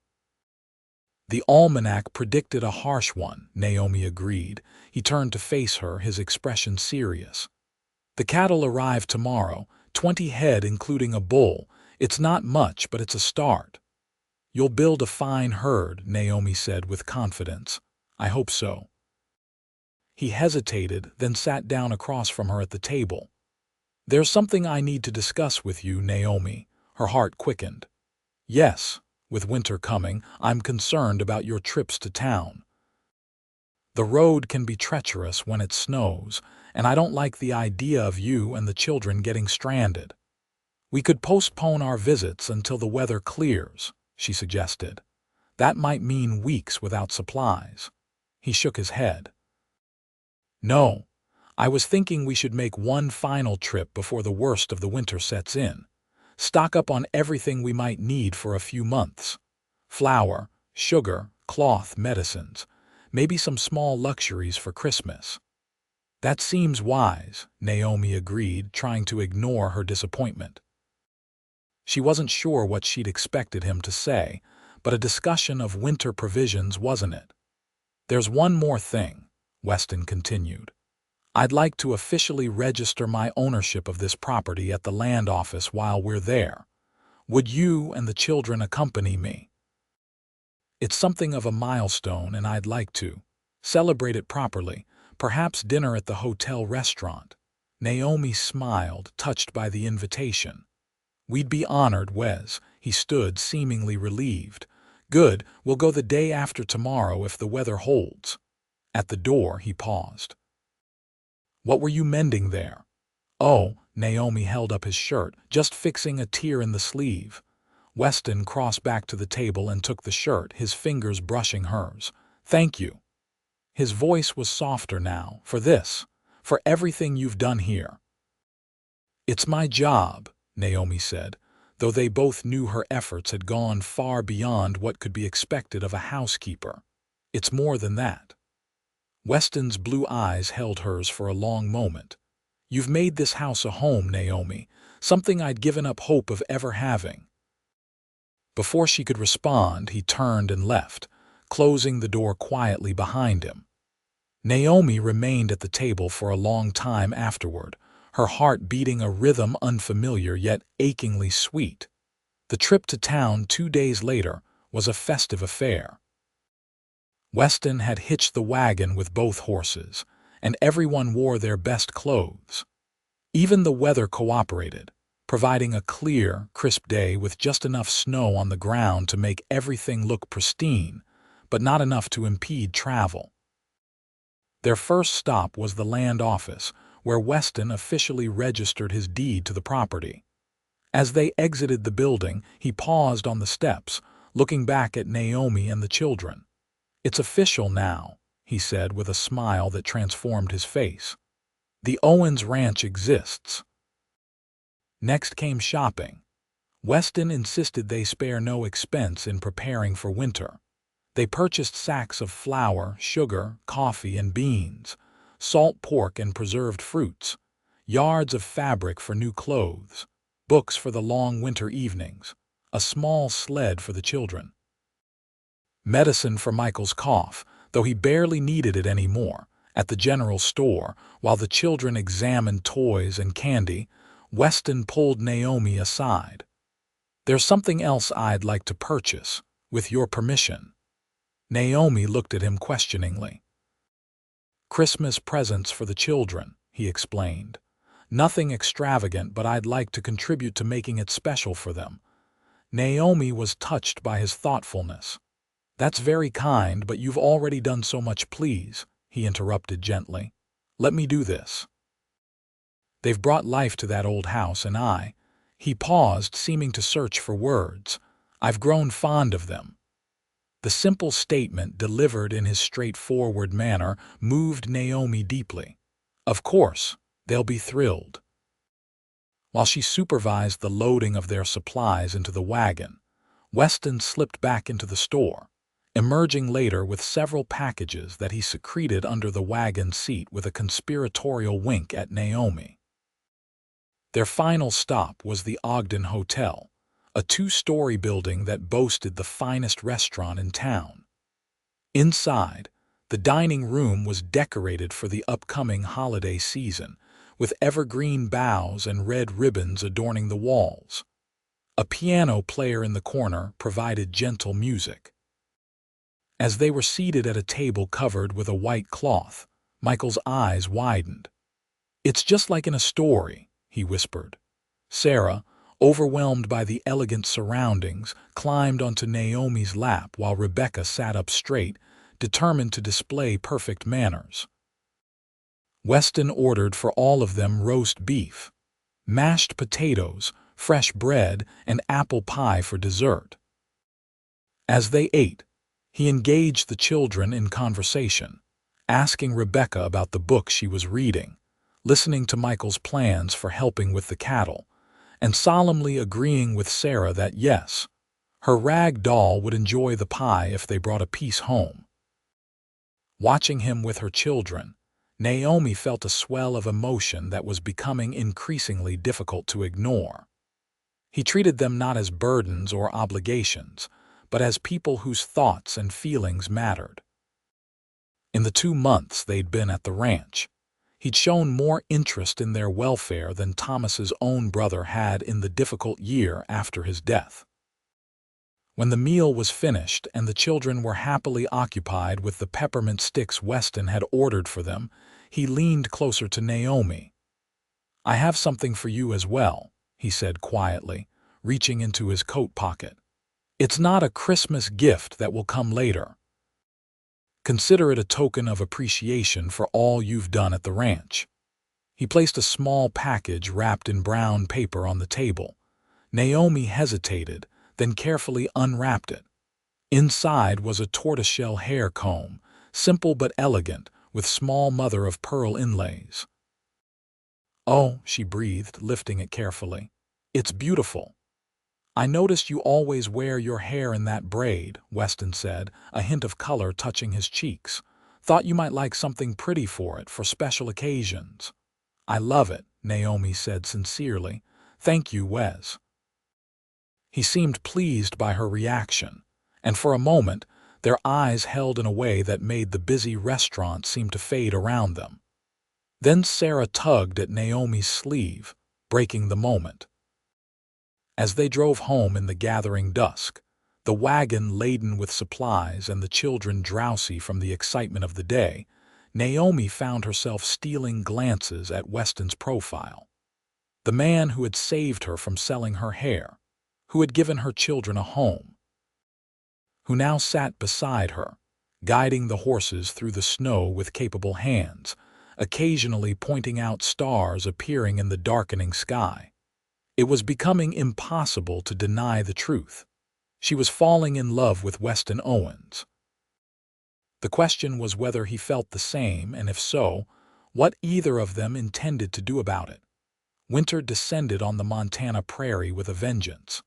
The almanac predicted a harsh one, Naomi agreed. He turned to face her, his expression serious. "The cattle arrive tomorrow, 20 head including a bull. It's not much, but it's a start." "You'll build a fine herd," Naomi said with confidence. "I hope so." He hesitated, then sat down across from her at the table. "There's something I need to discuss with you, Naomi." Her heart quickened. "Yes, with winter coming, I'm concerned about your trips to town. The road can be treacherous when it snows, and I don't like the idea of you and the children getting stranded. We could postpone our visits until the weather clears," she suggested. "That might mean weeks without supplies." He shook his head. "No, I was thinking we should make one final trip before the worst of the winter sets in. Stock up on everything we might need for a few months. Flour, sugar, cloth, medicines, maybe some small luxuries for Christmas." "That seems wise," Naomi agreed, trying to ignore her disappointment. She wasn't sure what she'd expected him to say, but a discussion of winter provisions wasn't it. "There's one more thing," Weston continued. "I'd like to officially register my ownership of this property at the land office while we're there. Would you and the children accompany me? It's something of a milestone, and I'd like to celebrate it properly, perhaps dinner at the hotel restaurant." Naomi smiled, touched by the invitation. "We'd be honored, Wes." He stood, seemingly relieved. "Good, we'll go the day after tomorrow if the weather holds." At the door, he paused. "What were you mending there?" "Oh," Naomi held up his shirt, "just fixing a tear in the sleeve." Weston crossed back to the table and took the shirt, his fingers brushing hers. "Thank you." His voice was softer now. For everything you've done here." "It's my job," Naomi said, though they both knew her efforts had gone far beyond what could be expected of a housekeeper. "It's more than that." Weston's blue eyes held hers for a long moment. "You've made this house a home, Naomi, something I'd given up hope of ever having." Before she could respond, he turned and left, closing the door quietly behind him. Naomi remained at the table for a long time afterward, her heart beating a rhythm unfamiliar yet achingly sweet. The trip to town 2 days later was a festive affair. Weston had hitched the wagon with both horses, and everyone wore their best clothes. Even the weather cooperated, providing a clear, crisp day with just enough snow on the ground to make everything look pristine, but not enough to impede travel. Their first stop was the land office, where Weston officially registered his deed to the property. As they exited the building, he paused on the steps, looking back at Naomi and the children. "It's official now," he said with a smile that transformed his face. "The Owens Ranch exists." Next came shopping. Weston insisted they spare no expense in preparing for winter. They purchased sacks of flour, sugar, coffee, and beans, salt pork and preserved fruits, yards of fabric for new clothes, books for the long winter evenings, a small sled for the children. Medicine for Michael's cough, though he barely needed it anymore, at the general store, while the children examined toys and candy. Weston pulled Naomi aside. "There's something else I'd like to purchase, with your permission." Naomi looked at him questioningly. "Christmas presents for the children," he explained. "Nothing extravagant, but I'd like to contribute to making it special for them." Naomi was touched by his thoughtfulness. "That's very kind, but you've already done so much, please," he interrupted gently. "Let me do this. They've brought life to that old house, and He paused, seeming to search for words. "I've grown fond of them." The simple statement, delivered in his straightforward manner, moved Naomi deeply. "Of course, they'll be thrilled." While she supervised the loading of their supplies into the wagon, Weston slipped back into the store, emerging later with several packages that he secreted under the wagon seat with a conspiratorial wink at Naomi. Their final stop was the Ogden Hotel, a two-story building that boasted the finest restaurant in town. Inside, the dining room was decorated for the upcoming holiday season, with evergreen boughs and red ribbons adorning the walls. A piano player in the corner provided gentle music. As they were seated at a table covered with a white cloth, Michael's eyes widened. "It's just like in a story," he whispered. Sarah, overwhelmed by the elegant surroundings, climbed onto Naomi's lap while Rebecca sat up straight, determined to display perfect manners. Weston ordered for all of them roast beef, mashed potatoes, fresh bread, and apple pie for dessert. As they ate, he engaged the children in conversation, asking Rebecca about the book she was reading, listening to Michael's plans for helping with the cattle, and solemnly agreeing with Sarah that yes, her rag doll would enjoy the pie if they brought a piece home. Watching him with her children, Naomi felt a swell of emotion that was becoming increasingly difficult to ignore. He treated them not as burdens or obligations, but as people whose thoughts and feelings mattered. In the 2 months they'd been at the ranch, he'd shown more interest in their welfare than Thomas's own brother had in the difficult year after his death. When the meal was finished and the children were happily occupied with the peppermint sticks Weston had ordered for them, he leaned closer to Naomi. "I have something for you as well," he said quietly, reaching into his coat pocket. "It's not a Christmas gift that will come later. Consider it a token of appreciation for all you've done at the ranch." He placed a small package wrapped in brown paper on the table. Naomi hesitated, then carefully unwrapped it. Inside was a tortoiseshell hair comb, simple but elegant, with small mother-of-pearl inlays. "Oh," she breathed, lifting it carefully. "It's beautiful." "I noticed you always wear your hair in that braid," Weston said, a hint of color touching his cheeks. "Thought you might like something pretty for it for special occasions." "I love it," Naomi said sincerely. "Thank you, Wes." He seemed pleased by her reaction, and for a moment their eyes held in a way that made the busy restaurant seem to fade around them. Then Sarah tugged at Naomi's sleeve, breaking the moment. As they drove home in the gathering dusk, The wagon laden with supplies and the children drowsy from the excitement of the day, Naomi found herself stealing glances at Weston's profile. The man who had saved her from selling her hair, who had given her children a home, who now sat beside her, guiding the horses through the snow with capable hands, occasionally pointing out stars appearing in the darkening sky. It was becoming impossible to deny the truth. She was falling in love with Weston Owens. The question was whether he felt the same, and if so, what either of them intended to do about it. Winter descended on the Montana prairie with a vengeance.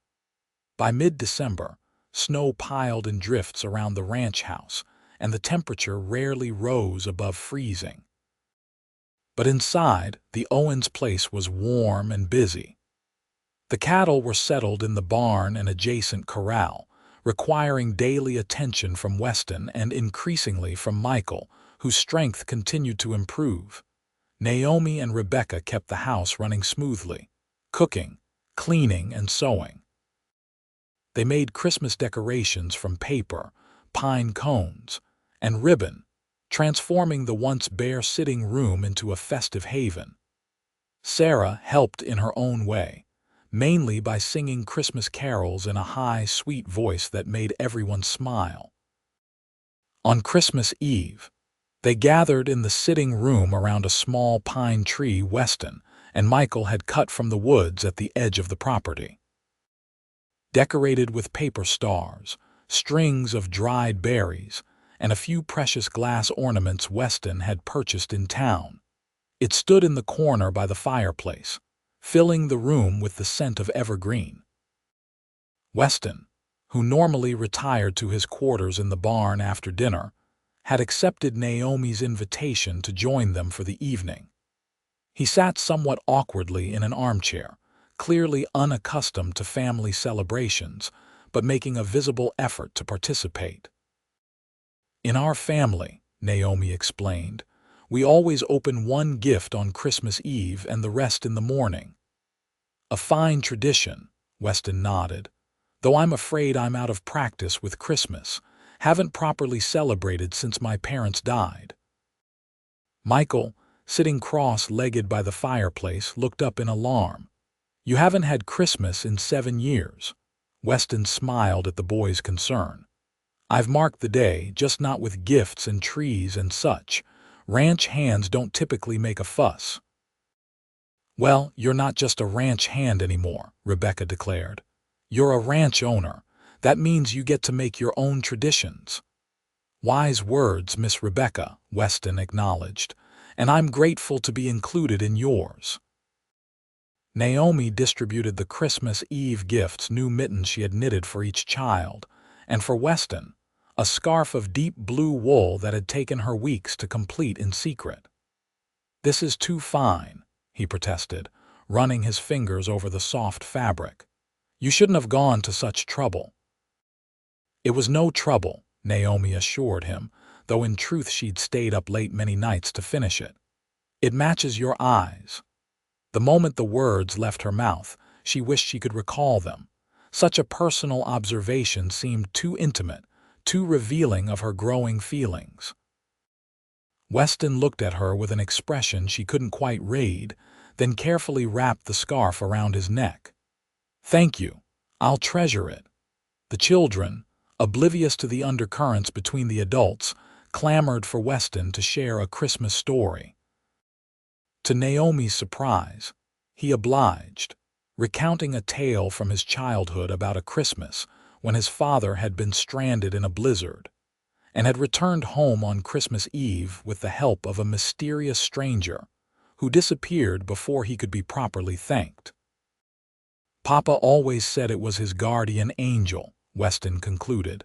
By mid-December, snow piled in drifts around the ranch house, and the temperature rarely rose above freezing. But inside, the Owens place was warm and busy. The cattle were settled in the barn and adjacent corral, requiring daily attention from Weston and increasingly from Michael, whose strength continued to improve. Naomi and Rebecca kept the house running smoothly, cooking, cleaning, and sewing. They made Christmas decorations from paper, pine cones, and ribbon, transforming the once bare sitting room into a festive haven. Sarah helped in her own way, mainly by singing Christmas carols in a high, sweet voice that made everyone smile. On Christmas Eve, they gathered in the sitting room around a small pine tree Weston and Michael had cut from the woods at the edge of the property. Decorated with paper stars, strings of dried berries, and a few precious glass ornaments Weston had purchased in town, it stood in the corner by the fireplace, filling the room with the scent of evergreen. Weston, who normally retired to his quarters in the barn after dinner, had accepted Naomi's invitation to join them for the evening. He sat somewhat awkwardly in an armchair, clearly unaccustomed to family celebrations, but making a visible effort to participate. "In our family," Naomi explained, "we always open one gift on Christmas Eve and the rest in the morning." "A fine tradition," Weston nodded, "though I'm afraid I'm out of practice with Christmas. Haven't properly celebrated since my parents died." Michael, sitting cross-legged by the fireplace, looked up in alarm. "You haven't had Christmas in 7 years." Weston smiled at the boy's concern. "I've marked the day, just not with gifts and trees and such. Ranch hands don't typically make a fuss." "Well, you're not just a ranch hand anymore," Rebecca declared. "You're a ranch owner. That means you get to make your own traditions." "Wise words, Miss Rebecca," Weston acknowledged, "and I'm grateful to be included in yours." Naomi distributed the Christmas Eve gifts, new mittens she had knitted for each child, and for Weston, a scarf of deep blue wool that had taken her weeks to complete in secret. "This is too fine," he protested, running his fingers over the soft fabric. "You shouldn't have gone to such trouble." "It was no trouble," Naomi assured him, though in truth she'd stayed up late many nights to finish it. "It matches your eyes." The moment the words left her mouth, she wished she could recall them. Such a personal observation seemed too intimate, too revealing of her growing feelings. Weston looked at her with an expression she couldn't quite read, then carefully wrapped the scarf around his neck. "Thank you. I'll treasure it." The children, oblivious to the undercurrents between the adults, clamored for Weston to share a Christmas story. To Naomi's surprise, he obliged, recounting a tale from his childhood about a Christmas when his father had been stranded in a blizzard and had returned home on Christmas Eve with the help of a mysterious stranger who disappeared before he could be properly thanked. "Papa always said it was his guardian angel," Weston concluded,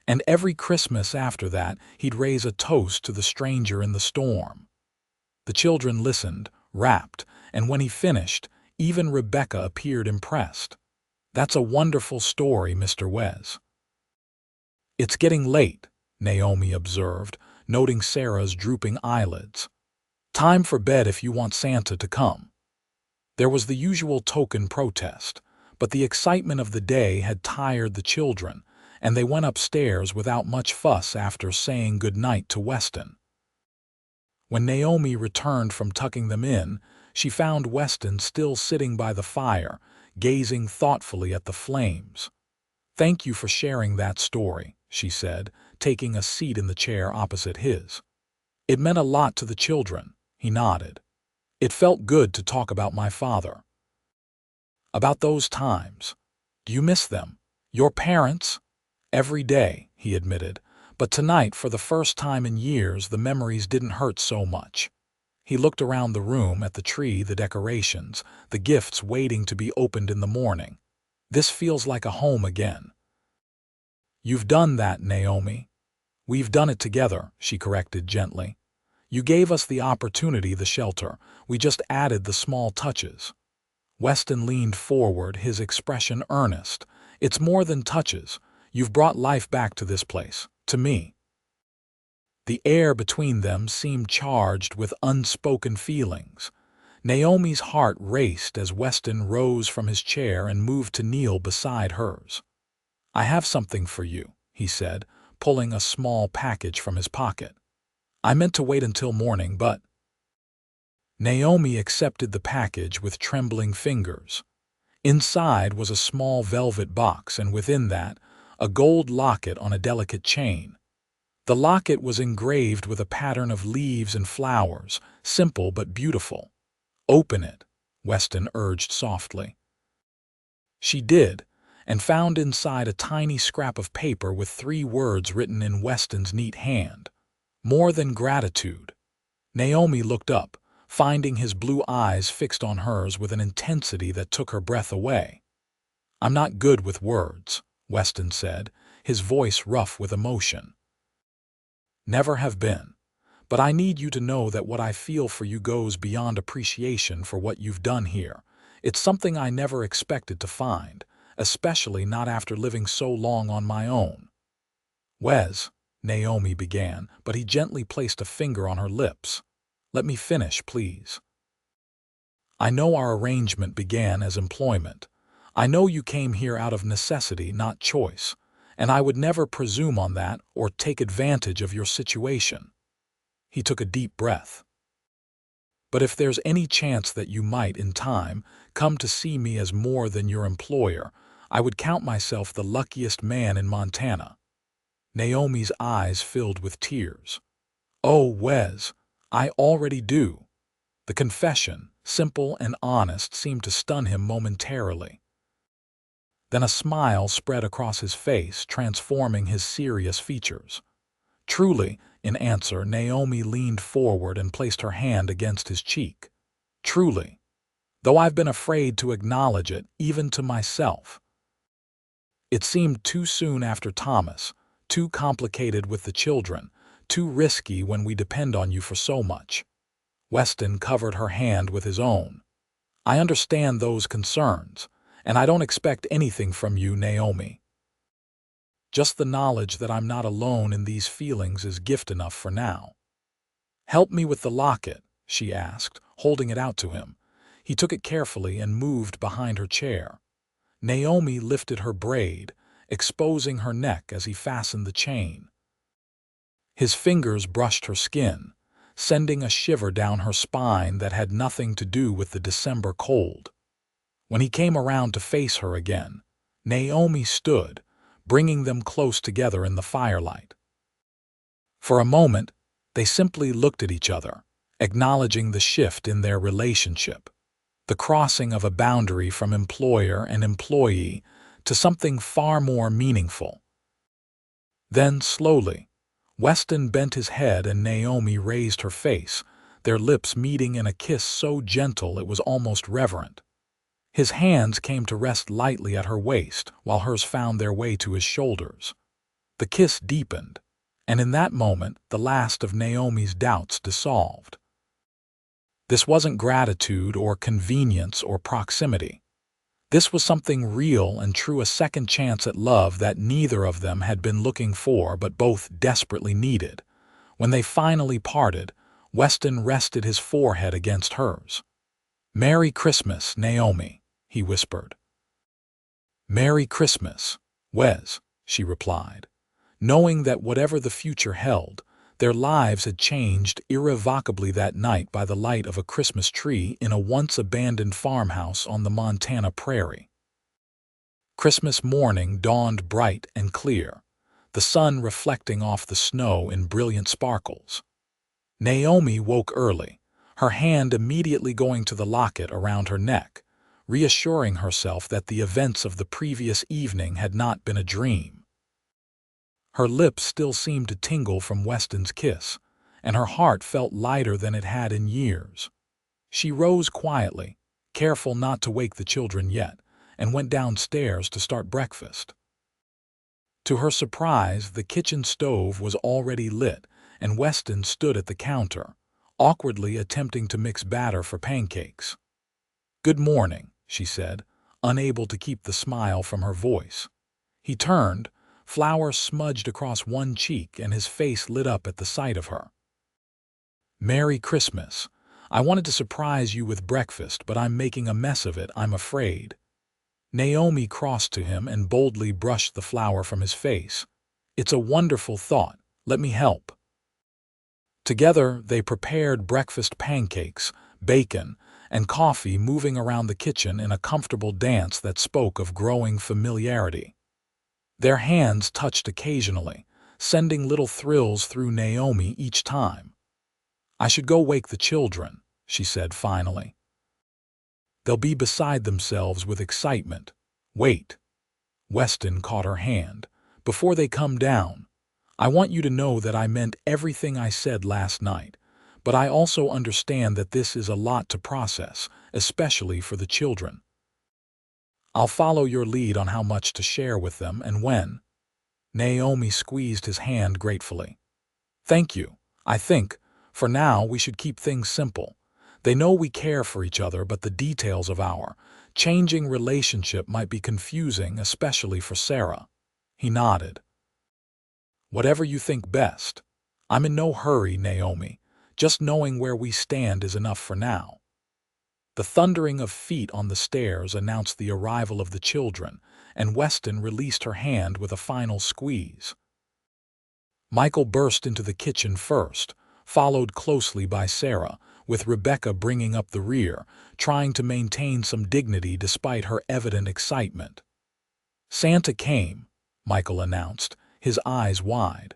"and every Christmas after that he'd raise a toast to the stranger in the storm." The children listened, rapt, and when he finished, even Rebecca appeared impressed. "That's a wonderful story, Mr. Wes." "It's getting late," Naomi observed, noting Sarah's drooping eyelids. "Time for bed if you want Santa to come." There was the usual token protest, but the excitement of the day had tired the children, and they went upstairs without much fuss after saying goodnight to Weston. When Naomi returned from tucking them in, she found Weston still sitting by the fire, gazing thoughtfully at the flames. "Thank you for sharing that story," she said, taking a seat in the chair opposite his. "It meant a lot to the children," he nodded. "It felt good to talk about my father. About those times. Do you miss them? Your parents?" "Every day," he admitted, "but tonight, for the first time in years, the memories didn't hurt so much." He looked around the room at the tree, the decorations, the gifts waiting to be opened in the morning. "This feels like a home again." "You've done that, Naomi." "We've done it together," she corrected gently. "You gave us the opportunity, the shelter. We just added the small touches." Weston leaned forward, his expression earnest. "It's more than touches. You've brought life back to this place, to me." The air between them seemed charged with unspoken feelings. Naomi's heart raced as Weston rose from his chair and moved to kneel beside hers. "I have something for you," he said, pulling a small package from his pocket. "I meant to wait until morning, but—" Naomi accepted the package with trembling fingers. Inside was a small velvet box, and within that, a gold locket on a delicate chain. The locket was engraved with a pattern of leaves and flowers, simple but beautiful. "Open it," Weston urged softly. She did, and found inside a tiny scrap of paper with 3 words written in Weston's neat hand. "More than gratitude." Naomi looked up, finding his blue eyes fixed on hers with an intensity that took her breath away. "I'm not good with words," Weston said, his voice rough with emotion. "Never have been. But I need you to know that what I feel for you goes beyond appreciation for what you've done here. It's something I never expected to find, especially not after living so long on my own." "Wes," Naomi began, but he gently placed a finger on her lips. "Let me finish, please. I know our arrangement began as employment. I know you came here out of necessity, not choice, and I would never presume on that or take advantage of your situation." He took a deep breath. "But if there's any chance that you might, in time, come to see me as more than your employer, I would count myself the luckiest man in Montana." Naomi's eyes filled with tears. "Oh, Wes, I already do." The confession, simple and honest, seemed to stun him momentarily. Then a smile spread across his face, transforming his serious features. "Truly," in answer, Naomi leaned forward and placed her hand against his cheek. "Truly. Though I've been afraid to acknowledge it, even to myself. It seemed too soon after Thomas, too complicated with the children, too risky when we depend on you for so much." Weston covered her hand with his own. "I understand those concerns, and I don't expect anything from you, Naomi. Just the knowledge that I'm not alone in these feelings is gift enough for now." "Help me with the locket," she asked, holding it out to him. He took it carefully and moved behind her chair. Naomi lifted her braid, exposing her neck as he fastened the chain. His fingers brushed her skin, sending a shiver down her spine that had nothing to do with the December cold. When he came around to face her again, Naomi stood, bringing them close together in the firelight. For a moment, they simply looked at each other, acknowledging the shift in their relationship, the crossing of a boundary from employer and employee to something far more meaningful. Then, slowly, Weston bent his head and Naomi raised her face, their lips meeting in a kiss so gentle it was almost reverent. His hands came to rest lightly at her waist, while hers found their way to his shoulders. The kiss deepened, and in that moment the last of Naomi's doubts dissolved. This wasn't gratitude or convenience or proximity. This was something real and true, a second chance at love that neither of them had been looking for but both desperately needed. When they finally parted, Weston rested his forehead against hers. "Merry Christmas, Naomi," he whispered. "Merry Christmas, Wes," she replied, knowing that whatever the future held, their lives had changed irrevocably that night by the light of a Christmas tree in a once-abandoned farmhouse on the Montana prairie. Christmas morning dawned bright and clear, the sun reflecting off the snow in brilliant sparkles. Naomi woke early, her hand immediately going to the locket around her neck, reassuring herself that the events of the previous evening had not been a dream. Her lips still seemed to tingle from Weston's kiss, and her heart felt lighter than it had in years. She rose quietly, careful not to wake the children yet, and went downstairs to start breakfast. To her surprise, the kitchen stove was already lit, and Weston stood at the counter, awkwardly attempting to mix batter for pancakes. "Good morning," she said, unable to keep the smile from her voice. He turned, flour smudged across one cheek, and his face lit up at the sight of her. "Merry Christmas. I wanted to surprise you with breakfast, but I'm making a mess of it, I'm afraid." Naomi crossed to him and boldly brushed the flour from his face. "It's a wonderful thought. Let me help." Together, they prepared breakfast pancakes, bacon, and coffee, moving around the kitchen in a comfortable dance that spoke of growing familiarity. Their hands touched occasionally, sending little thrills through Naomi each time. "I should go wake the children," she said finally. "They'll be beside themselves with excitement. Wait." Weston caught her hand. "Before they come down, I want you to know that I meant everything I said last night, but I also understand that this is a lot to process, especially for the children. I'll follow your lead on how much to share with them and when." Naomi squeezed his hand gratefully. "Thank you. I think, for now, we should keep things simple. They know we care for each other, but the details of our changing relationship might be confusing, especially for Sarah." He nodded. "Whatever you think best. I'm in no hurry, Naomi. Just knowing where we stand is enough for now." The thundering of feet on the stairs announced the arrival of the children, and Weston released her hand with a final squeeze. Michael burst into the kitchen first, followed closely by Sarah, with Rebecca bringing up the rear, trying to maintain some dignity despite her evident excitement. "Santa came," Michael announced, his eyes wide.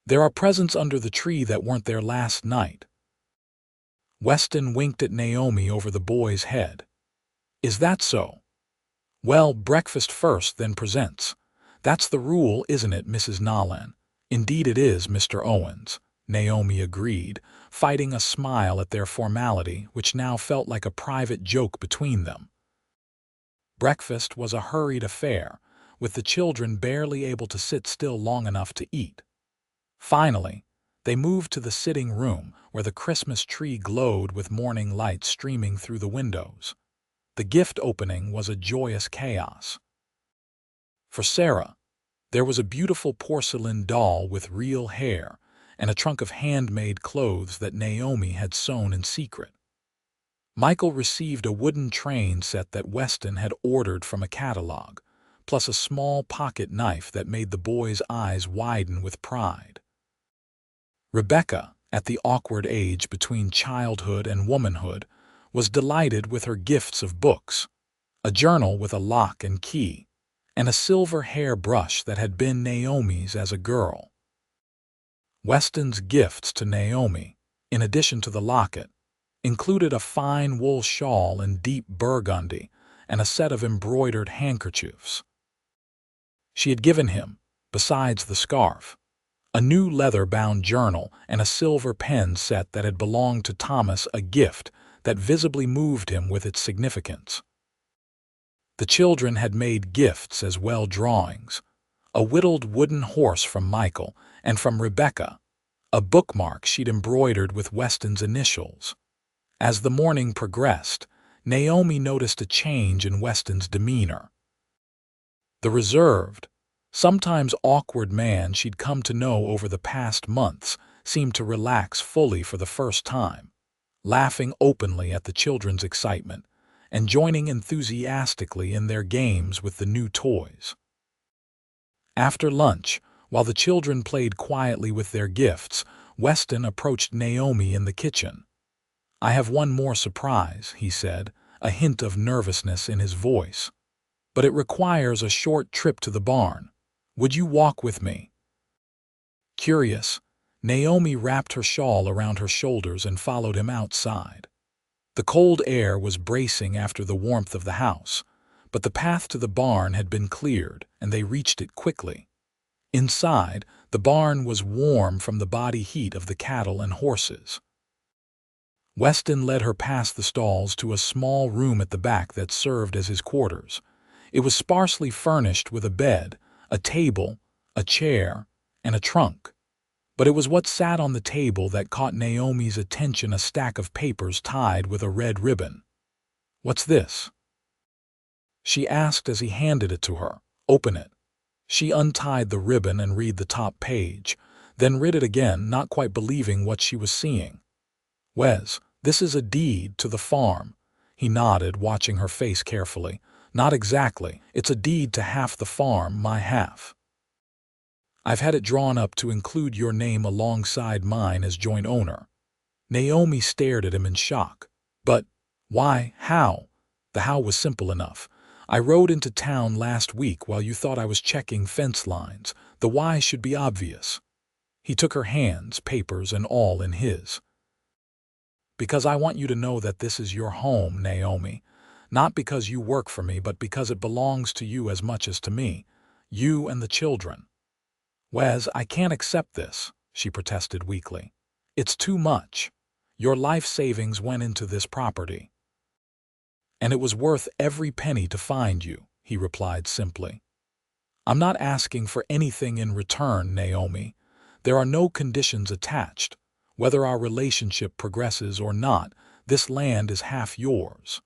"There are presents under the tree that weren't there last night." Weston winked at Naomi over the boy's head. "Is that so? Well, breakfast first, then presents. That's the rule, isn't it, Mrs. Nolan?" "Indeed it is, Mr. Owens," Naomi agreed, fighting a smile at their formality, which now felt like a private joke between them. Breakfast was a hurried affair, with the children barely able to sit still long enough to eat. Finally, they moved to the sitting room, where the Christmas tree glowed with morning light streaming through the windows. The gift opening was a joyous chaos. For Sarah, there was a beautiful porcelain doll with real hair and a trunk of handmade clothes that Naomi had sewn in secret. Michael received a wooden train set that Weston had ordered from a catalog, plus a small pocket knife that made the boy's eyes widen with pride. Rebecca, at the awkward age between childhood and womanhood, was delighted with her gifts of books, a journal with a lock and key, and a silver hair brush that had been Naomi's as a girl. Weston's gifts to Naomi, in addition to the locket, included a fine wool shawl in deep burgundy and a set of embroidered handkerchiefs. She had given him, besides the scarf, a new leather-bound journal and a silver pen set that had belonged to Thomas, a gift that visibly moved him with its significance. The children had made gifts as well, drawings, a whittled wooden horse from Michael, and from Rebecca, a bookmark she'd embroidered with Weston's initials. As the morning progressed, Naomi noticed a change in Weston's demeanor. The reserved, sometimes awkward man she'd come to know over the past months seemed to relax fully for the first time, laughing openly at the children's excitement and joining enthusiastically in their games with the new toys. After lunch, while the children played quietly with their gifts, Weston approached Naomi in the kitchen. "I have one more surprise," he said, a hint of nervousness in his voice. "But it requires a short trip to the barn. Would you walk with me?" Curious, Naomi wrapped her shawl around her shoulders and followed him outside. The cold air was bracing after the warmth of the house, but the path to the barn had been cleared, and they reached it quickly. Inside, the barn was warm from the body heat of the cattle and horses. Weston led her past the stalls to a small room at the back that served as his quarters. It was sparsely furnished with a bed, a table, a chair, and a trunk. But it was what sat on the table that caught Naomi's attention, a stack of papers tied with a red ribbon. "What's this?" she asked as he handed it to her. "Open it." She untied the ribbon and read the top page, then read it again, not quite believing what she was seeing. "Wes, this is a deed to the farm." He nodded, watching her face carefully. "Not exactly. It's a deed to half the farm, my half. I've had it drawn up to include your name alongside mine as joint owner." Naomi stared at him in shock. "But why? How?" The how was simple enough. "I rode into town last week while you thought I was checking fence lines. The why should be obvious." He took her hands, papers and all, in his. "Because I want you to know that this is your home, Naomi. Not because you work for me, but because it belongs to you as much as to me. You and the children." "Wes, I can't accept this," she protested weakly. "It's too much. Your life savings went into this property." "And it was worth every penny to find you," he replied simply. "I'm not asking for anything in return, Naomi. There are no conditions attached. Whether our relationship progresses or not, this land is half yours.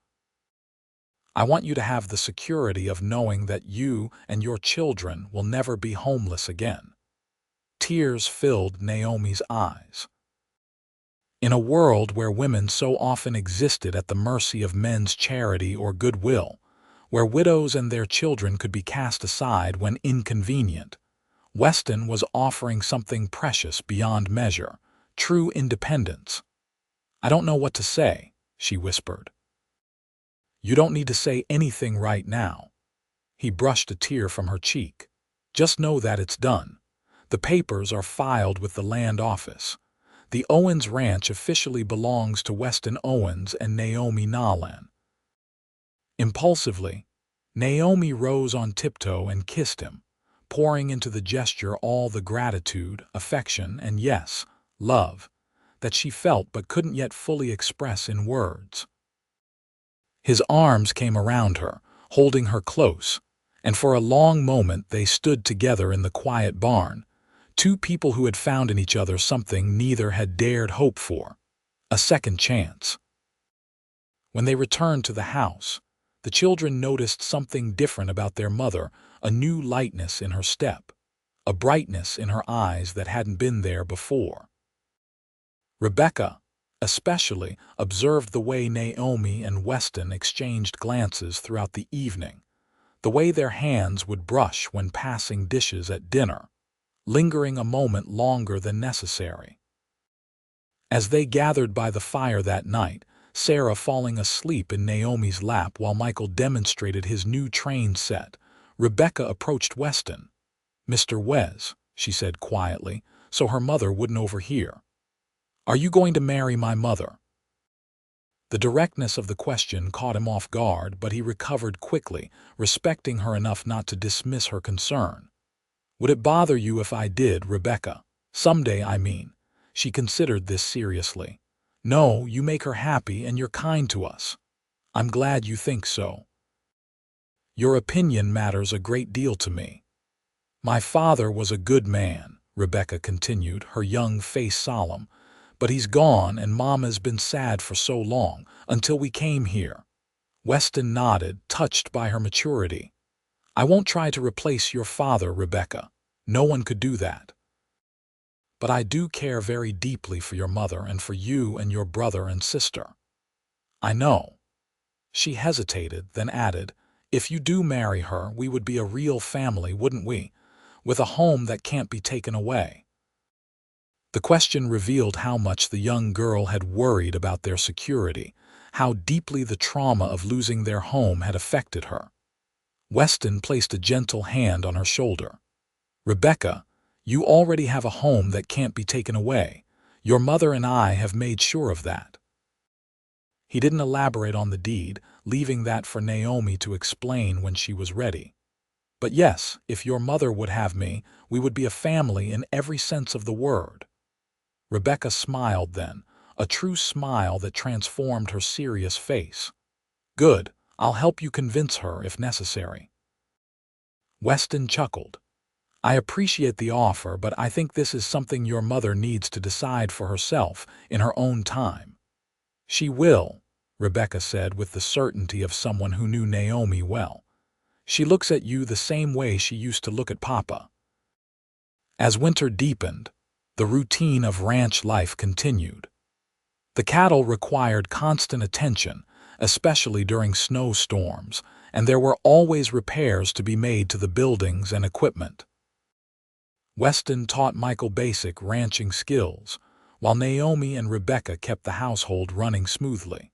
I want you to have the security of knowing that you and your children will never be homeless again." Tears filled Naomi's eyes. In a world where women so often existed at the mercy of men's charity or goodwill, where widows and their children could be cast aside when inconvenient, Weston was offering something precious beyond measure, true independence. "I don't know what to say," she whispered. "You don't need to say anything right now." He brushed a tear from her cheek. "Just know that it's done. The papers are filed with the land office. The Owens Ranch officially belongs to Weston Owens and Naomi Nolan." Impulsively, Naomi rose on tiptoe and kissed him, pouring into the gesture all the gratitude, affection, and yes, love, that she felt but couldn't yet fully express in words. His arms came around her, holding her close, and for a long moment they stood together in the quiet barn, two people who had found in each other something neither had dared hope for: a second chance. When they returned to the house, the children noticed something different about their mother, a new lightness in her step, a brightness in her eyes that hadn't been there before. Rebecca, especially, observed the way Naomi and Weston exchanged glances throughout the evening, the way their hands would brush when passing dishes at dinner, lingering a moment longer than necessary. As they gathered by the fire that night, Sarah falling asleep in Naomi's lap while Michael demonstrated his new train set, Rebecca approached Weston. "Mr. Wes," she said quietly, so her mother wouldn't overhear, "are you going to marry my mother?" The directness of the question caught him off guard, but he recovered quickly, respecting her enough not to dismiss her concern. "Would it bother you if I did, Rebecca? Someday, I mean." She considered this seriously. "No, you make her happy and you're kind to us. I'm glad you think so. Your opinion matters a great deal to me." "My father was a good man," Rebecca continued, her young face solemn, "but he's gone and Mama's been sad for so long, until we came here." Weston nodded, touched by her maturity. "I won't try to replace your father, Rebecca. No one could do that. But I do care very deeply for your mother and for you and your brother and sister." "I know." She hesitated, then added, "If you do marry her, we would be a real family, wouldn't we? with a home that can't be taken away. The question revealed how much the young girl had worried about their security, how deeply the trauma of losing their home had affected her. Weston placed a gentle hand on her shoulder. "Rebecca, you already have a home that can't be taken away. Your mother and I have made sure of that." He didn't elaborate on the deed, leaving that for Naomi to explain when she was ready. "But yes, if your mother would have me, we would be a family in every sense of the word." Rebecca smiled then, a true smile that transformed her serious face. "Good, I'll help you convince her if necessary." Weston chuckled. "I appreciate the offer, but I think this is something your mother needs to decide for herself in her own time." "She will," Rebecca said with the certainty of someone who knew Naomi well. "She looks at you the same way she used to look at Papa." As winter deepened, the routine of ranch life continued. The cattle required constant attention, especially during snowstorms, and there were always repairs to be made to the buildings and equipment. Weston taught Michael basic ranching skills, while Naomi and Rebecca kept the household running smoothly.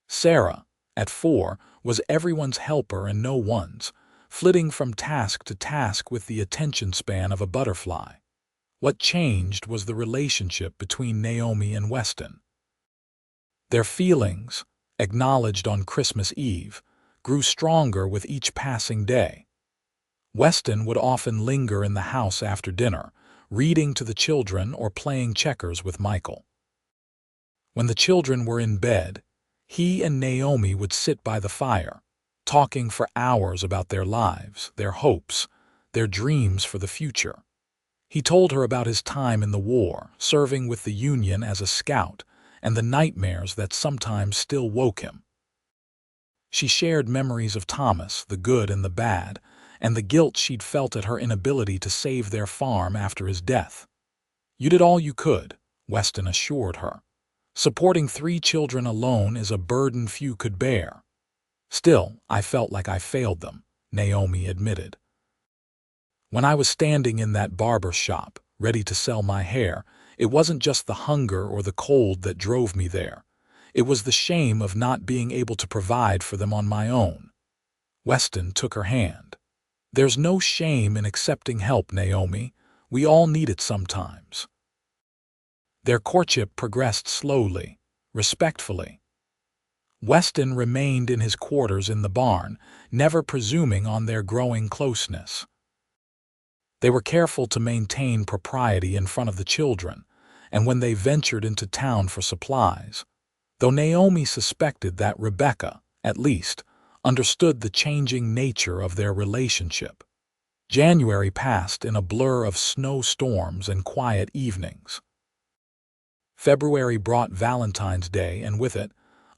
Sarah, at 4, was everyone's helper and no one's, flitting from task to task with the attention span of a butterfly. What changed was the relationship between Naomi and Weston. Their feelings, acknowledged on Christmas Eve, grew stronger with each passing day. Weston would often linger in the house after dinner, reading to the children or playing checkers with Michael. When the children were in bed, he and Naomi would sit by the fire, talking for hours about their lives, their hopes, their dreams for the future. He told her about his time in the war, serving with the Union as a scout, and the nightmares that sometimes still woke him. She shared memories of Thomas, the good and the bad, and the guilt she'd felt at her inability to save their farm after his death. "You did all you could," Weston assured her. "Supporting 3 children alone is a burden few could bear." "Still, I felt like I failed them," Naomi admitted. "When I was standing in that barber shop, ready to sell my hair, it wasn't just the hunger or the cold that drove me there. It was the shame of not being able to provide for them on my own." Weston took her hand. "There's no shame in accepting help, Naomi. We all need it sometimes." Their courtship progressed slowly, respectfully. Weston remained in his quarters in the barn, never presuming on their growing closeness. They were careful to maintain propriety in front of the children, and when they ventured into town for supplies, though Naomi suspected that Rebecca, at least, understood the changing nature of their relationship. January passed in a blur of snowstorms and quiet evenings. February brought Valentine's Day, and with it,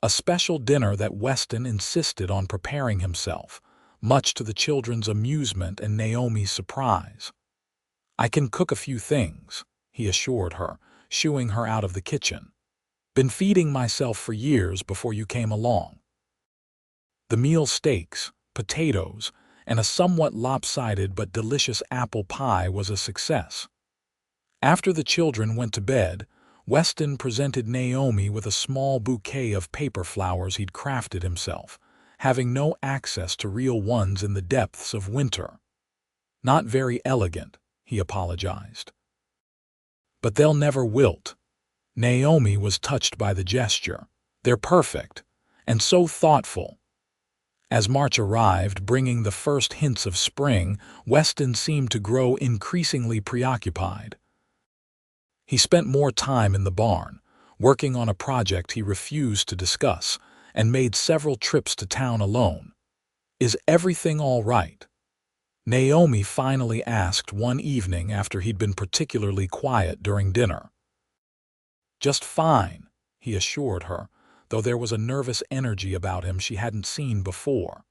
a special dinner that Weston insisted on preparing himself, much to the children's amusement and Naomi's surprise. "I can cook a few things," he assured her, shooing her out of the kitchen. "Been feeding myself for years before you came along." The meal steaks, potatoes, and a somewhat lopsided but delicious apple pie was a success. After the children went to bed, Weston presented Naomi with a small bouquet of paper flowers he'd crafted himself, having no access to real ones in the depths of winter. "Not very elegant," he apologized. "But they'll never wilt." Naomi was touched by the gesture. "They're perfect, and so thoughtful." As March arrived, bringing the first hints of spring, Weston seemed to grow increasingly preoccupied. He spent more time in the barn, working on a project he refused to discuss, and made several trips to town alone. "Is everything all right?" Naomi finally asked one evening after he'd been particularly quiet during dinner. "Just fine," he assured her, though there was a nervous energy about him she hadn't seen before.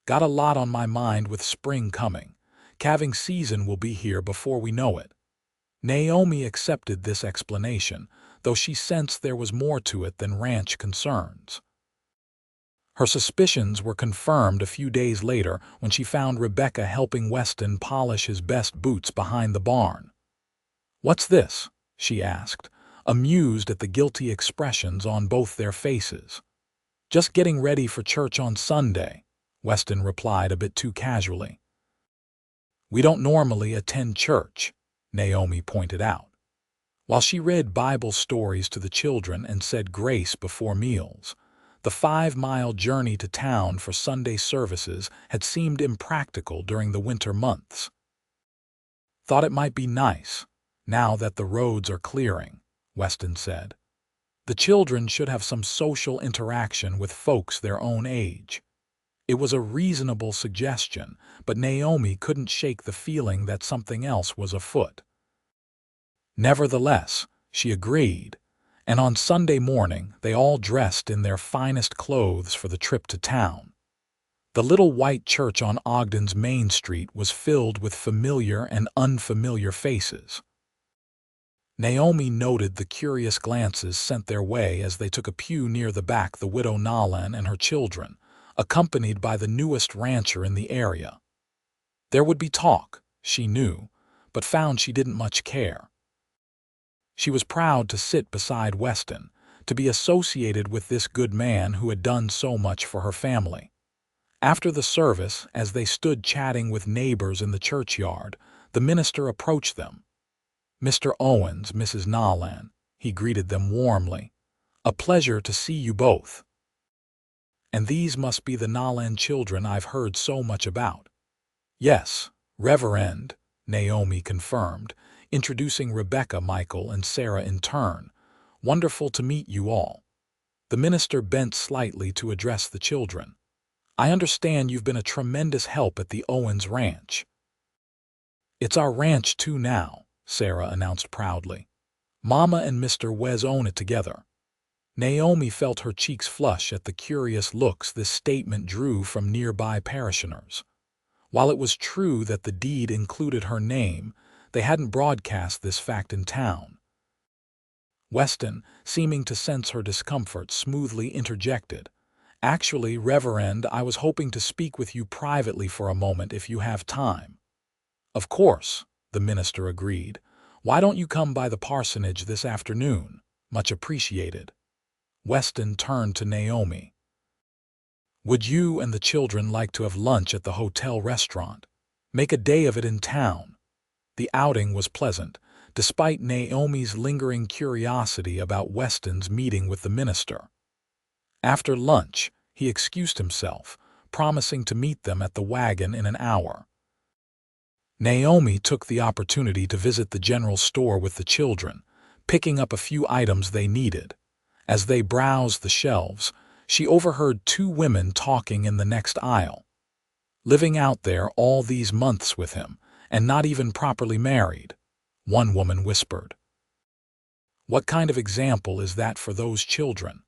"Got a lot on my mind with spring coming. Calving season will be here before we know it." Naomi accepted this explanation, though she sensed there was more to it than ranch concerns. Her suspicions were confirmed a few days later when she found Rebecca helping Weston polish his best boots behind the barn. "What's this?" she asked, amused at the guilty expressions on both their faces. "Just getting ready for church on Sunday," Weston replied a bit too casually. "We don't normally attend church," Naomi pointed out. While she read Bible stories to the children and said grace before meals, the 5-mile journey to town for Sunday services had seemed impractical during the winter months. "Thought it might be nice, now that the roads are clearing," Weston said. "The children should have some social interaction with folks their own age." It was a reasonable suggestion, but Naomi couldn't shake the feeling that something else was afoot. Nevertheless, she agreed, and on Sunday morning they all dressed in their finest clothes for the trip to town. The little white church on Ogden's Main Street was filled with familiar and unfamiliar faces. Naomi noted the curious glances sent their way as they took a pew near the back, the widow Nolan and her children, accompanied by the newest rancher in the area. There would be talk, she knew, but found she didn't much care. She was proud to sit beside Weston, to be associated with this good man who had done so much for her family. After the service, as they stood chatting with neighbors in the churchyard, the minister approached them. "Mr. Owens, Mrs. Nolan," he greeted them warmly. "A pleasure to see you both. And these must be the Nolan children I've heard so much about." "Yes, Reverend," Naomi confirmed, introducing Rebecca, Michael, and Sarah in turn. "Wonderful to meet you all." The minister bent slightly to address the children. "I understand you've been a tremendous help at the Owens Ranch." "It's our ranch too now," Sarah announced proudly. "Mama and Mr. Wes own it together." Naomi felt her cheeks flush at the curious looks this statement drew from nearby parishioners. While it was true that the deed included her name, they hadn't broadcast this fact in town. Weston, seeming to sense her discomfort, smoothly interjected. "Actually, Reverend, I was hoping to speak with you privately for a moment if you have time." "Of course," the minister agreed. "Why don't you come by the parsonage this afternoon? Much appreciated." Weston turned to Naomi. "Would you and the children like to have lunch at the hotel restaurant? Make a day of it in town." The outing was pleasant, despite Naomi's lingering curiosity about Weston's meeting with the minister. After lunch, he excused himself, promising to meet them at the wagon in an hour. Naomi took the opportunity to visit the general store with the children, picking up a few items they needed. As they browsed the shelves, she overheard 2 women talking in the next aisle. "Living out there all these months with him, and not even properly married," one woman whispered. "What kind of example is that for those children?"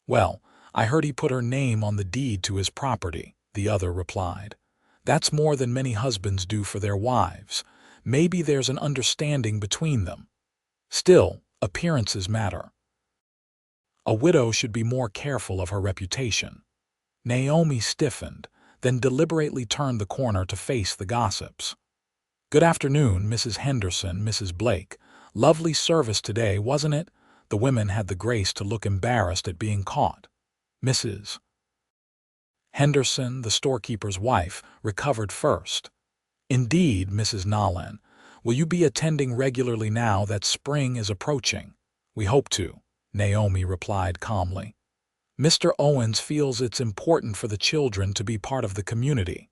"Well, I heard he put her name on the deed to his property," the other replied. "That's more than many husbands do for their wives. Maybe there's an understanding between them. Still, appearances matter. A widow should be more careful of her reputation." Naomi stiffened, then deliberately turned the corner to face the gossips. "Good afternoon, Mrs. Henderson, Mrs. Blake. Lovely service today, wasn't it?" The women had the grace to look embarrassed at being caught. Mrs. Henderson, the storekeeper's wife, recovered first. "Indeed, Mrs. Nolan. Will you be attending regularly now that spring is approaching?" "We hope to," Naomi replied calmly. "Mr. Owens feels it's important for the children to be part of the community."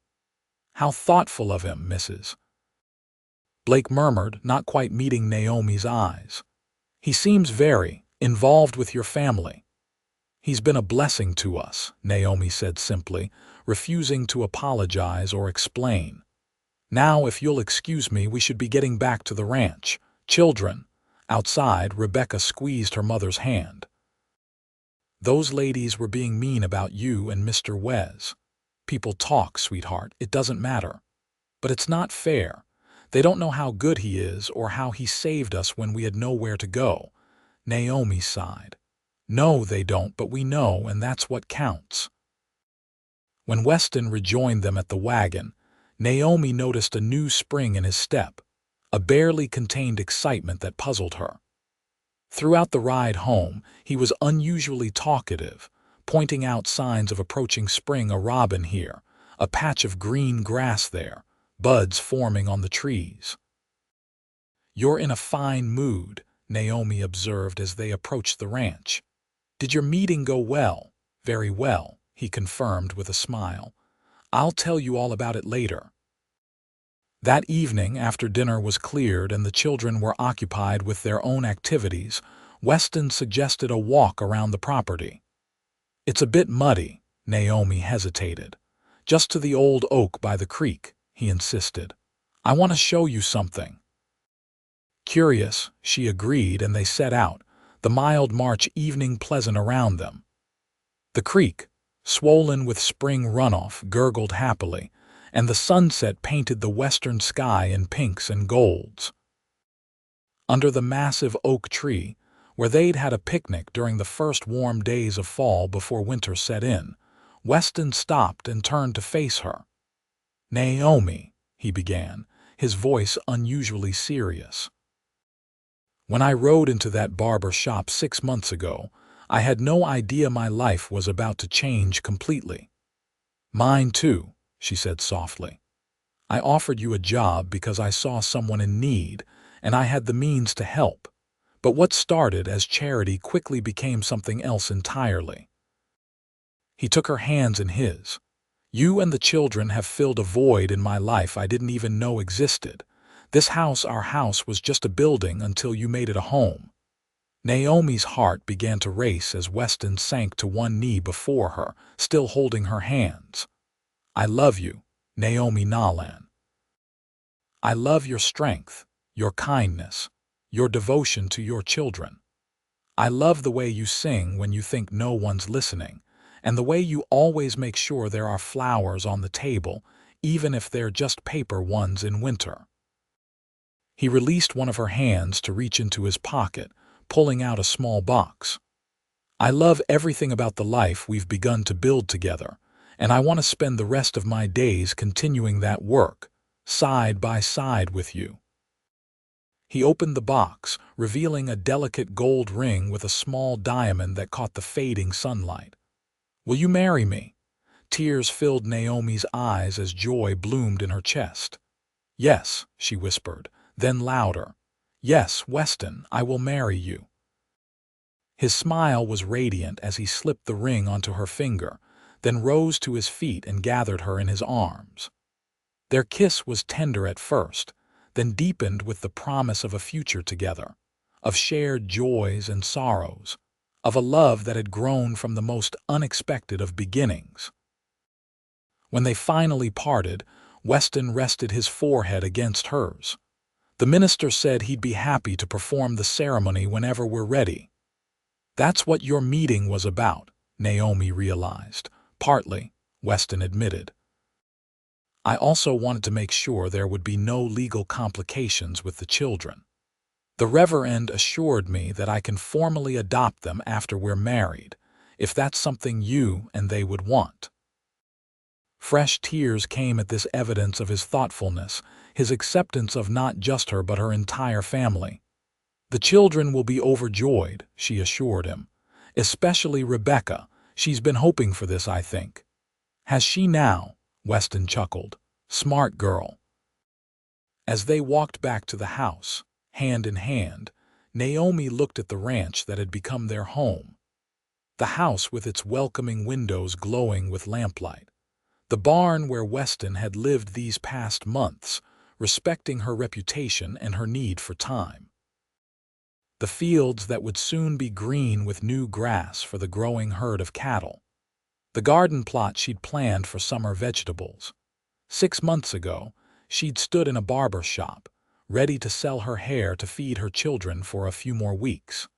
"How thoughtful of him, Mrs. Blake murmured, not quite meeting Naomi's eyes. "He seems very involved with your family." "He's been a blessing to us," Naomi said simply, refusing to apologize or explain. "Now, if you'll excuse me, we should be getting back to the ranch. Children." Outside, Rebecca squeezed her mother's hand. "Those ladies were being mean about you and Mr. Wes." "People talk, sweetheart. It doesn't matter." "But it's not fair. They don't know how good he is or how he saved us when we had nowhere to go." Naomi sighed. "No, they don't, but we know, and that's what counts." When Weston rejoined them at the wagon, Naomi noticed a new spring in his step, a barely contained excitement that puzzled her. Throughout the ride home, he was unusually talkative, pointing out signs of approaching spring: a robin here, a patch of green grass there, buds forming on the trees. "You're in a fine mood," Naomi observed as they approached the ranch. "Did your meeting go well?" "Very well," he confirmed with a smile. "I'll tell you all about it later." That evening, after dinner was cleared and the children were occupied with their own activities, Weston suggested a walk around the property. "It's a bit muddy," Naomi hesitated. "Just to the old oak by the creek," he insisted. "I want to show you something." Curious, she agreed, and they set out, the mild March evening pleasant around them. The creek, swollen with spring runoff, gurgled happily, and the sunset painted the western sky in pinks and golds. Under the massive oak tree, where they'd had a picnic during the first warm days of fall before winter set in, Weston stopped and turned to face her. "Naomi," he began, his voice unusually serious. "When I rode into that barber shop 6 months ago, I had no idea my life was about to change completely." "Mine too," she said softly. "I offered you a job because I saw someone in need, and I had the means to help. But what started as charity quickly became something else entirely." He took her hands in his. "You and the children have filled a void in my life I didn't even know existed. This house, our house, was just a building until you made it a home." Naomi's heart began to race as Weston sank to one knee before her, still holding her hands. "I love you, Naomi Nolan. I love your strength, your kindness, your devotion to your children. I love the way you sing when you think no one's listening, and the way you always make sure there are flowers on the table, even if they're just paper ones in winter." He released one of her hands to reach into his pocket, pulling out a small box. "I love everything about the life we've begun to build together, and I want to spend the rest of my days continuing that work, side by side with you." He opened the box, revealing a delicate gold ring with a small diamond that caught the fading sunlight. "Will you marry me?" Tears filled Naomi's eyes as joy bloomed in her chest. "Yes," she whispered, then louder. "Yes, Weston, I will marry you." His smile was radiant as he slipped the ring onto her finger, then rose to his feet and gathered her in his arms. Their kiss was tender at first, then deepened with the promise of a future together, of shared joys and sorrows, of a love that had grown from the most unexpected of beginnings. When they finally parted, Weston rested his forehead against hers. "The minister said he'd be happy to perform the ceremony whenever we're ready." "That's what your meeting was about," Naomi realized. "Partly," Weston admitted. "I also wanted to make sure there would be no legal complications with the children. The Reverend assured me that I can formally adopt them after we're married, if that's something you and they would want." Fresh tears came at this evidence of his thoughtfulness, his acceptance of not just her but her entire family. "The children will be overjoyed," she assured him. "Especially Rebecca. She's been hoping for this, I think." "Has she now?" Weston chuckled. "Smart girl." As they walked back to the house, hand in hand, Naomi looked at the ranch that had become their home. The house with its welcoming windows glowing with lamplight. The barn where Weston had lived these past months, respecting her reputation and her need for time. The fields that would soon be green with new grass for the growing herd of cattle. The garden plot she'd planned for summer vegetables. 6 months ago, she'd stood in a barber shop, ready to sell her hair to feed her children for a few more weeks.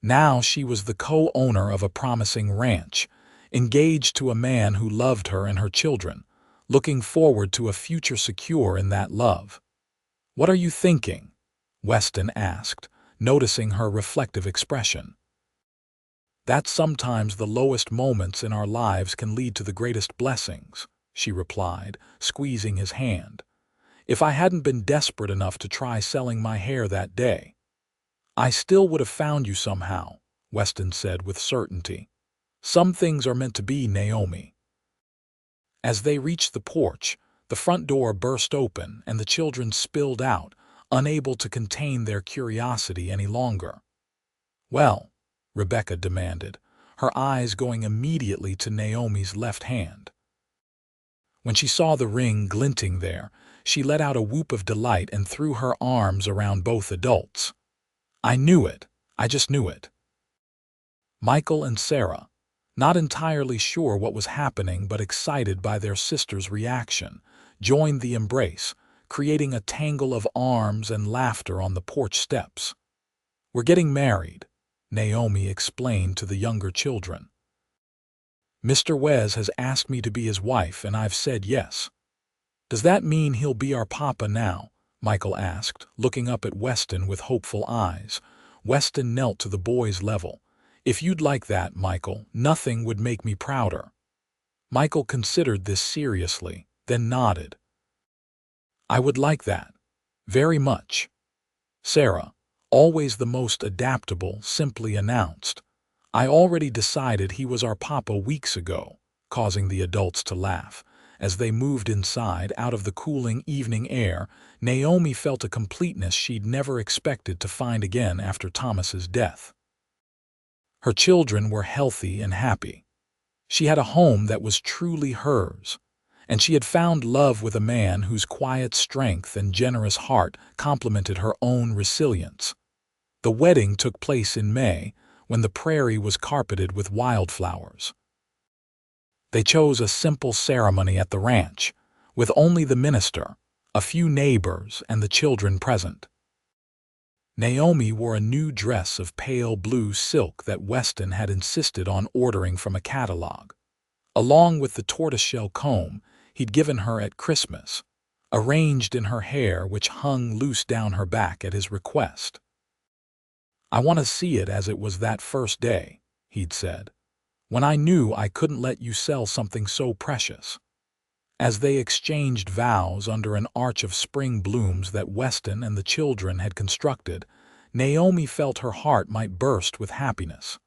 Now she was the co-owner of a promising ranch, engaged to a man who loved her and her children, looking forward to a future secure in that love. "What are you thinking?" Weston asked, noticing her reflective expression. That sometimes the lowest moments in our lives can lead to the greatest blessings, she replied, squeezing his hand. If I hadn't been desperate enough to try selling my hair that day, I still would have found you somehow, Weston said with certainty. Some things are meant to be, Naomi. As they reached the porch, the front door burst open and the children spilled out, unable to contain their curiosity any longer. Well, Rebecca demanded, her eyes going immediately to Naomi's left hand. When she saw the ring glinting there, she let out a whoop of delight and threw her arms around both adults. I knew it. I just knew it. Michael and Sarah, not entirely sure what was happening but excited by their sister's reaction, joined the embrace, creating a tangle of arms and laughter on the porch steps. We're getting married, Naomi explained to the younger children. Mr. Wes has asked me to be his wife and I've said yes. Does that mean he'll be our papa now? Michael asked, looking up at Weston with hopeful eyes. Weston knelt to the boy's level. If you'd like that, Michael, nothing would make me prouder. Michael considered this seriously, then nodded. I would like that. Very much. Sarah, always the most adaptable, simply announced. I already decided he was our papa weeks ago, causing the adults to laugh. As they moved inside, out of the cooling evening air, Naomi felt a completeness she'd never expected to find again after Thomas's death. Her children were healthy and happy. She had a home that was truly hers, and she had found love with a man whose quiet strength and generous heart complemented her own resilience. The wedding took place in May, when the prairie was carpeted with wildflowers. They chose a simple ceremony at the ranch, with only the minister, a few neighbors, and the children present. Naomi wore a new dress of pale blue silk that Weston had insisted on ordering from a catalog, along with the tortoiseshell comb he'd given her at Christmas, arranged in her hair which hung loose down her back at his request. I want to see it as it was that first day, he'd said, when I knew I couldn't let you sell something so precious. As they exchanged vows under an arch of spring blooms that Weston and the children had constructed, Naomi felt her heart might burst with happiness.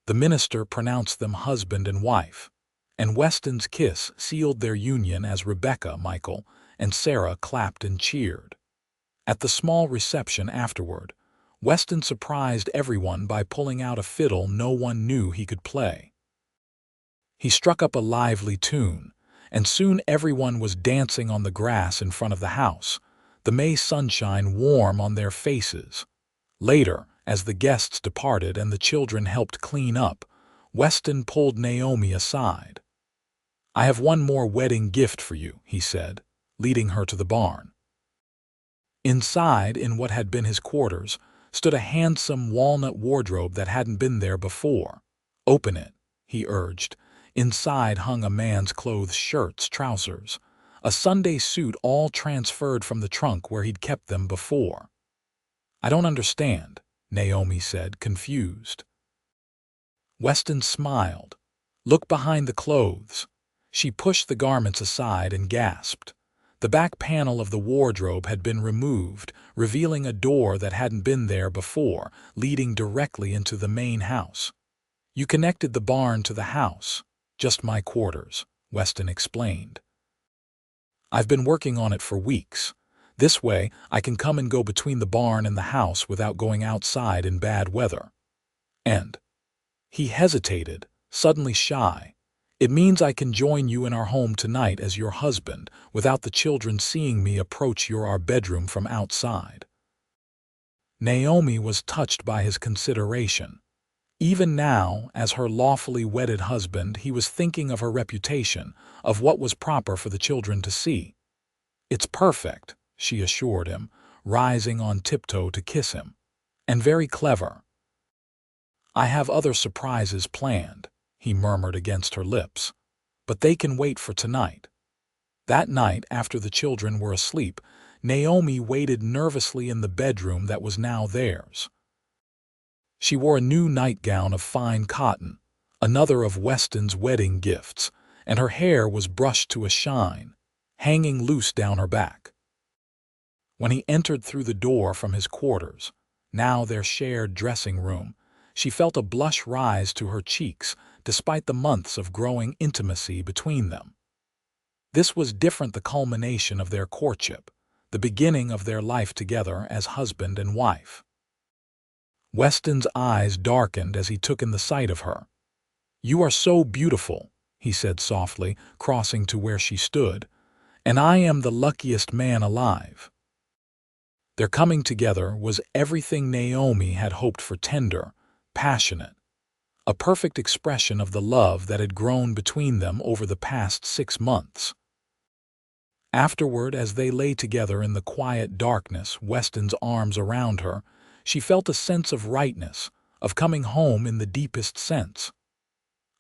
The minister pronounced them husband and wife, and Weston's kiss sealed their union as Rebecca, Michael, and Sarah clapped and cheered. At the small reception afterward, Weston surprised everyone by pulling out a fiddle no one knew he could play. He struck up a lively tune, and soon everyone was dancing on the grass in front of the house, the May sunshine warm on their faces. Later, as the guests departed and the children helped clean up, Weston pulled Naomi aside. I have one more wedding gift for you, he said, leading her to the barn. Inside, in what had been his quarters, stood a handsome walnut wardrobe that hadn't been there before. Open it, he urged. Inside hung a man's clothes, shirts, trousers, a Sunday suit, all transferred from the trunk where he'd kept them before. I don't understand, Naomi said, confused. Weston smiled. Look behind the clothes. She pushed the garments aside and gasped. The back panel of the wardrobe had been removed, revealing a door that hadn't been there before, leading directly into the main house. You connected the barn to the house. Just my quarters, Weston explained. I've been working on it for weeks. This way, I can come and go between the barn and the house without going outside in bad weather. And he hesitated, suddenly shy. It means I can join you in our home tonight as your husband, without the children seeing me approach our bedroom from outside. Naomi was touched by his consideration. Even now, as her lawfully wedded husband, he was thinking of her reputation, of what was proper for the children to see. It's perfect, she assured him, rising on tiptoe to kiss him. And very clever. I have other surprises planned, he murmured against her lips. But they can wait for tonight. That night, after the children were asleep, Naomi waited nervously in the bedroom that was now theirs. She wore a new nightgown of fine cotton, another of Weston's wedding gifts, and her hair was brushed to a shine, hanging loose down her back. When he entered through the door from his quarters, now their shared dressing room, she felt a blush rise to her cheeks despite the months of growing intimacy between them. This was the culmination of their courtship, the beginning of their life together as husband and wife. Weston's eyes darkened as he took in the sight of her. "You are so beautiful," he said softly, crossing to where she stood, "and I am the luckiest man alive." Their coming together was everything Naomi had hoped for, tender, passionate, a perfect expression of the love that had grown between them over the past 6 months. Afterward, as they lay together in the quiet darkness, Weston's arms around her, she felt a sense of rightness, of coming home in the deepest sense.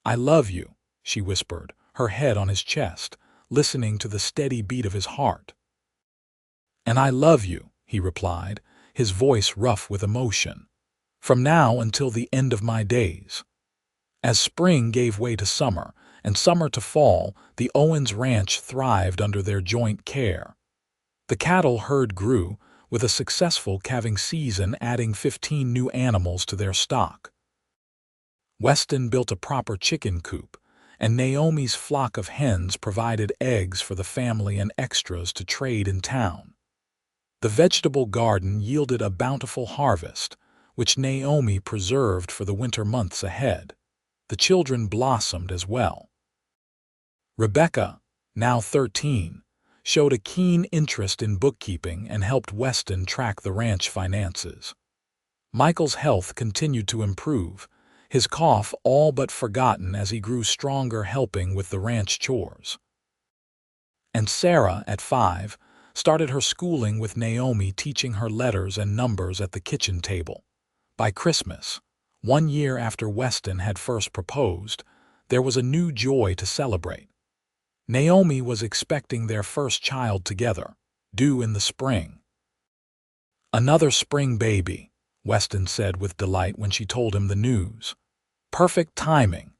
"I love you," she whispered, her head on his chest, listening to the steady beat of his heart. "And I love you," he replied, his voice rough with emotion, "from now until the end of my days." As spring gave way to summer, and summer to fall, the Owens ranch thrived under their joint care. The cattle herd grew, with a successful calving season adding 15 new animals to their stock. Weston built a proper chicken coop, and Naomi's flock of hens provided eggs for the family and extras to trade in town. The vegetable garden yielded a bountiful harvest, which Naomi preserved for the winter months ahead. The children blossomed as well. Rebecca, now 13, showed a keen interest in bookkeeping and helped Weston track the ranch finances. Michael's health continued to improve, his cough all but forgotten as he grew stronger helping with the ranch chores. And Sarah, at 5, started her schooling with Naomi teaching her letters and numbers at the kitchen table. By Christmas, 1 year after Weston had first proposed, there was a new joy to celebrate. Naomi was expecting their first child together, due in the spring. "Another spring baby," Weston said with delight when she told him the news. "Perfect timing."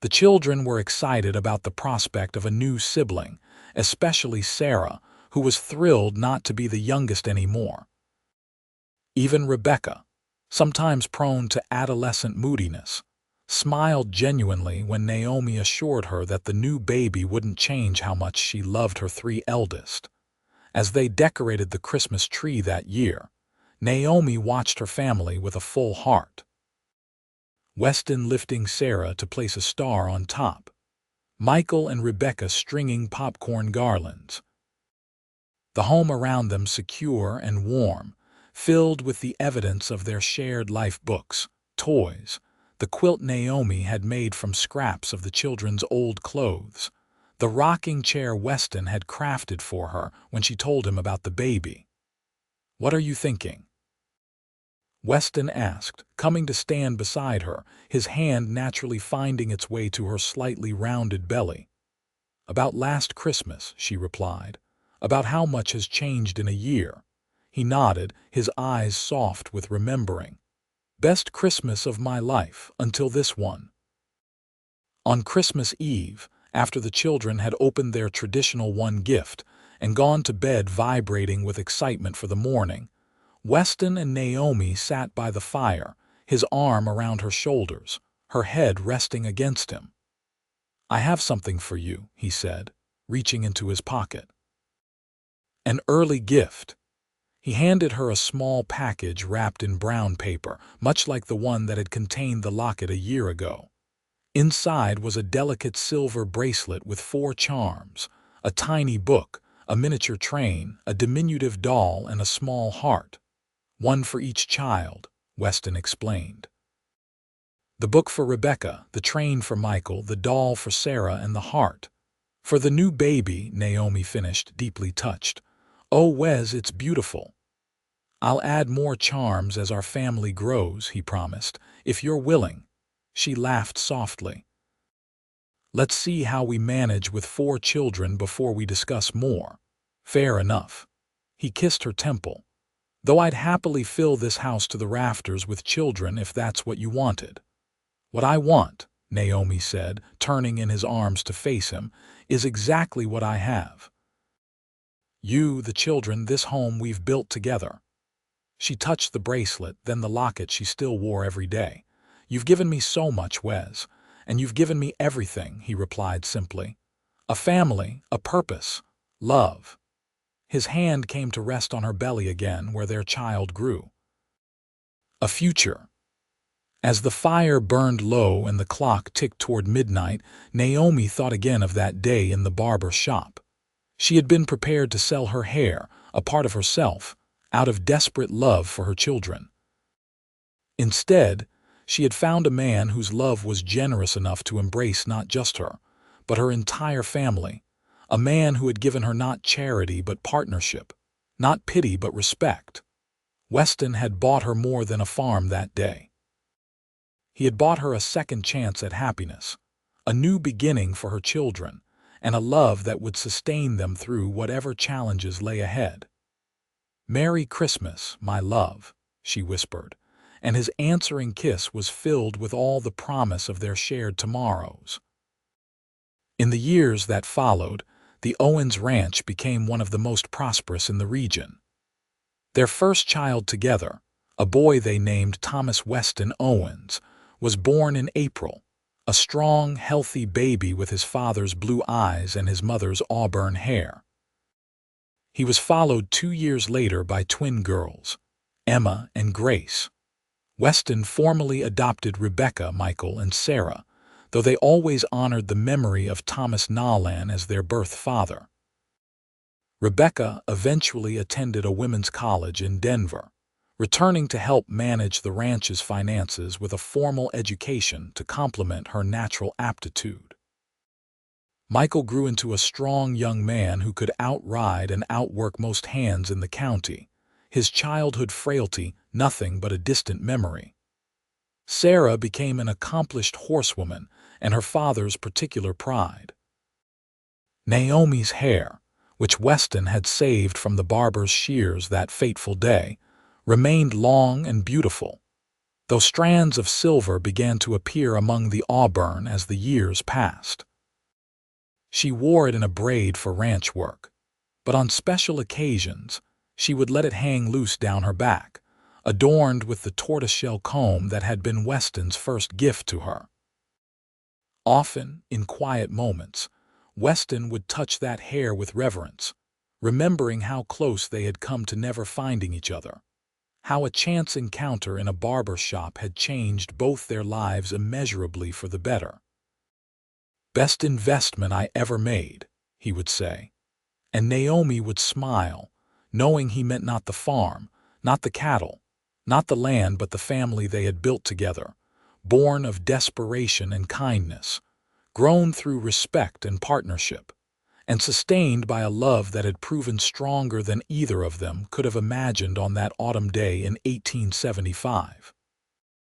The children were excited about the prospect of a new sibling, especially Sarah, who was thrilled not to be the youngest anymore. Even Rebecca, sometimes prone to adolescent moodiness, smiled genuinely when Naomi assured her that the new baby wouldn't change how much she loved her 3 eldest. As they decorated the Christmas tree that year, Naomi watched her family with a full heart. Weston lifting Sarah to place a star on top, Michael and Rebecca stringing popcorn garlands. The home around them secure and warm, filled with the evidence of their shared life, books, toys, the quilt Naomi had made from scraps of the children's old clothes, the rocking chair Weston had crafted for her when she told him about the baby. "What are you thinking?" Weston asked, coming to stand beside her, his hand naturally finding its way to her slightly rounded belly. "About last Christmas," she replied. "About how much has changed in a year." He nodded, his eyes soft with remembering. "Best Christmas of my life, until this one." On Christmas Eve, after the children had opened their traditional one gift and gone to bed vibrating with excitement for the morning, Weston and Naomi sat by the fire, his arm around her shoulders, her head resting against him. "I have something for you," he said, reaching into his pocket. "An early gift." He handed her a small package wrapped in brown paper, much like the one that had contained the locket a year ago. Inside was a delicate silver bracelet with 4 charms, a tiny book, a miniature train, a diminutive doll, and a small heart. "One for each child," Weston explained. The book for Rebecca, the train for Michael, the doll for Sarah, and the heart for the new baby, Naomi finished, deeply touched. "Oh, Wes, it's beautiful." "I'll add more charms as our family grows," he promised, "if you're willing." She laughed softly. "Let's see how we manage with 4 children before we discuss more." "Fair enough." He kissed her temple. though I'd happily fill this house to the rafters with children if that's what you wanted. What I want, Naomi said, turning in his arms to face him, is exactly what I have. You, the children, this home we've built together. She touched the bracelet, then the locket she still wore every day. You've given me so much, Wes, and you've given me everything, he replied simply. A family, a purpose, love. His hand came to rest on her belly again where their child grew. A future. As the fire burned low and the clock ticked toward midnight, Naomi thought again of that day in the barber shop. She had been prepared to sell her hair, a part of herself, out of desperate love for her children. Instead, she had found a man whose love was generous enough to embrace not just her, but her entire family, a man who had given her not charity but partnership, not pity but respect. Weston had bought her more than a farm that day. He had bought her a second chance at happiness, a new beginning for her children, and a love that would sustain them through whatever challenges lay ahead. "Merry Christmas, my love," she whispered, and his answering kiss was filled with all the promise of their shared tomorrows. In the years that followed, the Owens Ranch became one of the most prosperous in the region. Their first child together, a boy they named Thomas Weston Owens, was born in April, a strong, healthy baby with his father's blue eyes and his mother's auburn hair. He was followed 2 years later by twin girls, Emma and Grace. Weston formally adopted Rebecca, Michael, and Sarah, though they always honored the memory of Thomas Nolan as their birth father. Rebecca eventually attended a women's college in Denver, returning to help manage the ranch's finances with a formal education to complement her natural aptitude. Michael grew into a strong young man who could outride and outwork most hands in the county, his childhood frailty nothing but a distant memory. Sarah became an accomplished horsewoman and her father's particular pride. Naomi's hair, which Weston had saved from the barber's shears that fateful day, remained long and beautiful, though strands of silver began to appear among the auburn as the years passed. She wore it in a braid for ranch work, but on special occasions she would let it hang loose down her back, adorned with the tortoiseshell comb that had been Weston's first gift to her. Often, in quiet moments, Weston would touch that hair with reverence, remembering how close they had come to never finding each other, how a chance encounter in a barber shop had changed both their lives immeasurably for the better. "Best investment I ever made," he would say, and Naomi would smile, knowing he meant not the farm, not the cattle, not the land, but the family they had built together, born of desperation and kindness, grown through respect and partnership, and sustained by a love that had proven stronger than either of them could have imagined on that autumn day in 1875.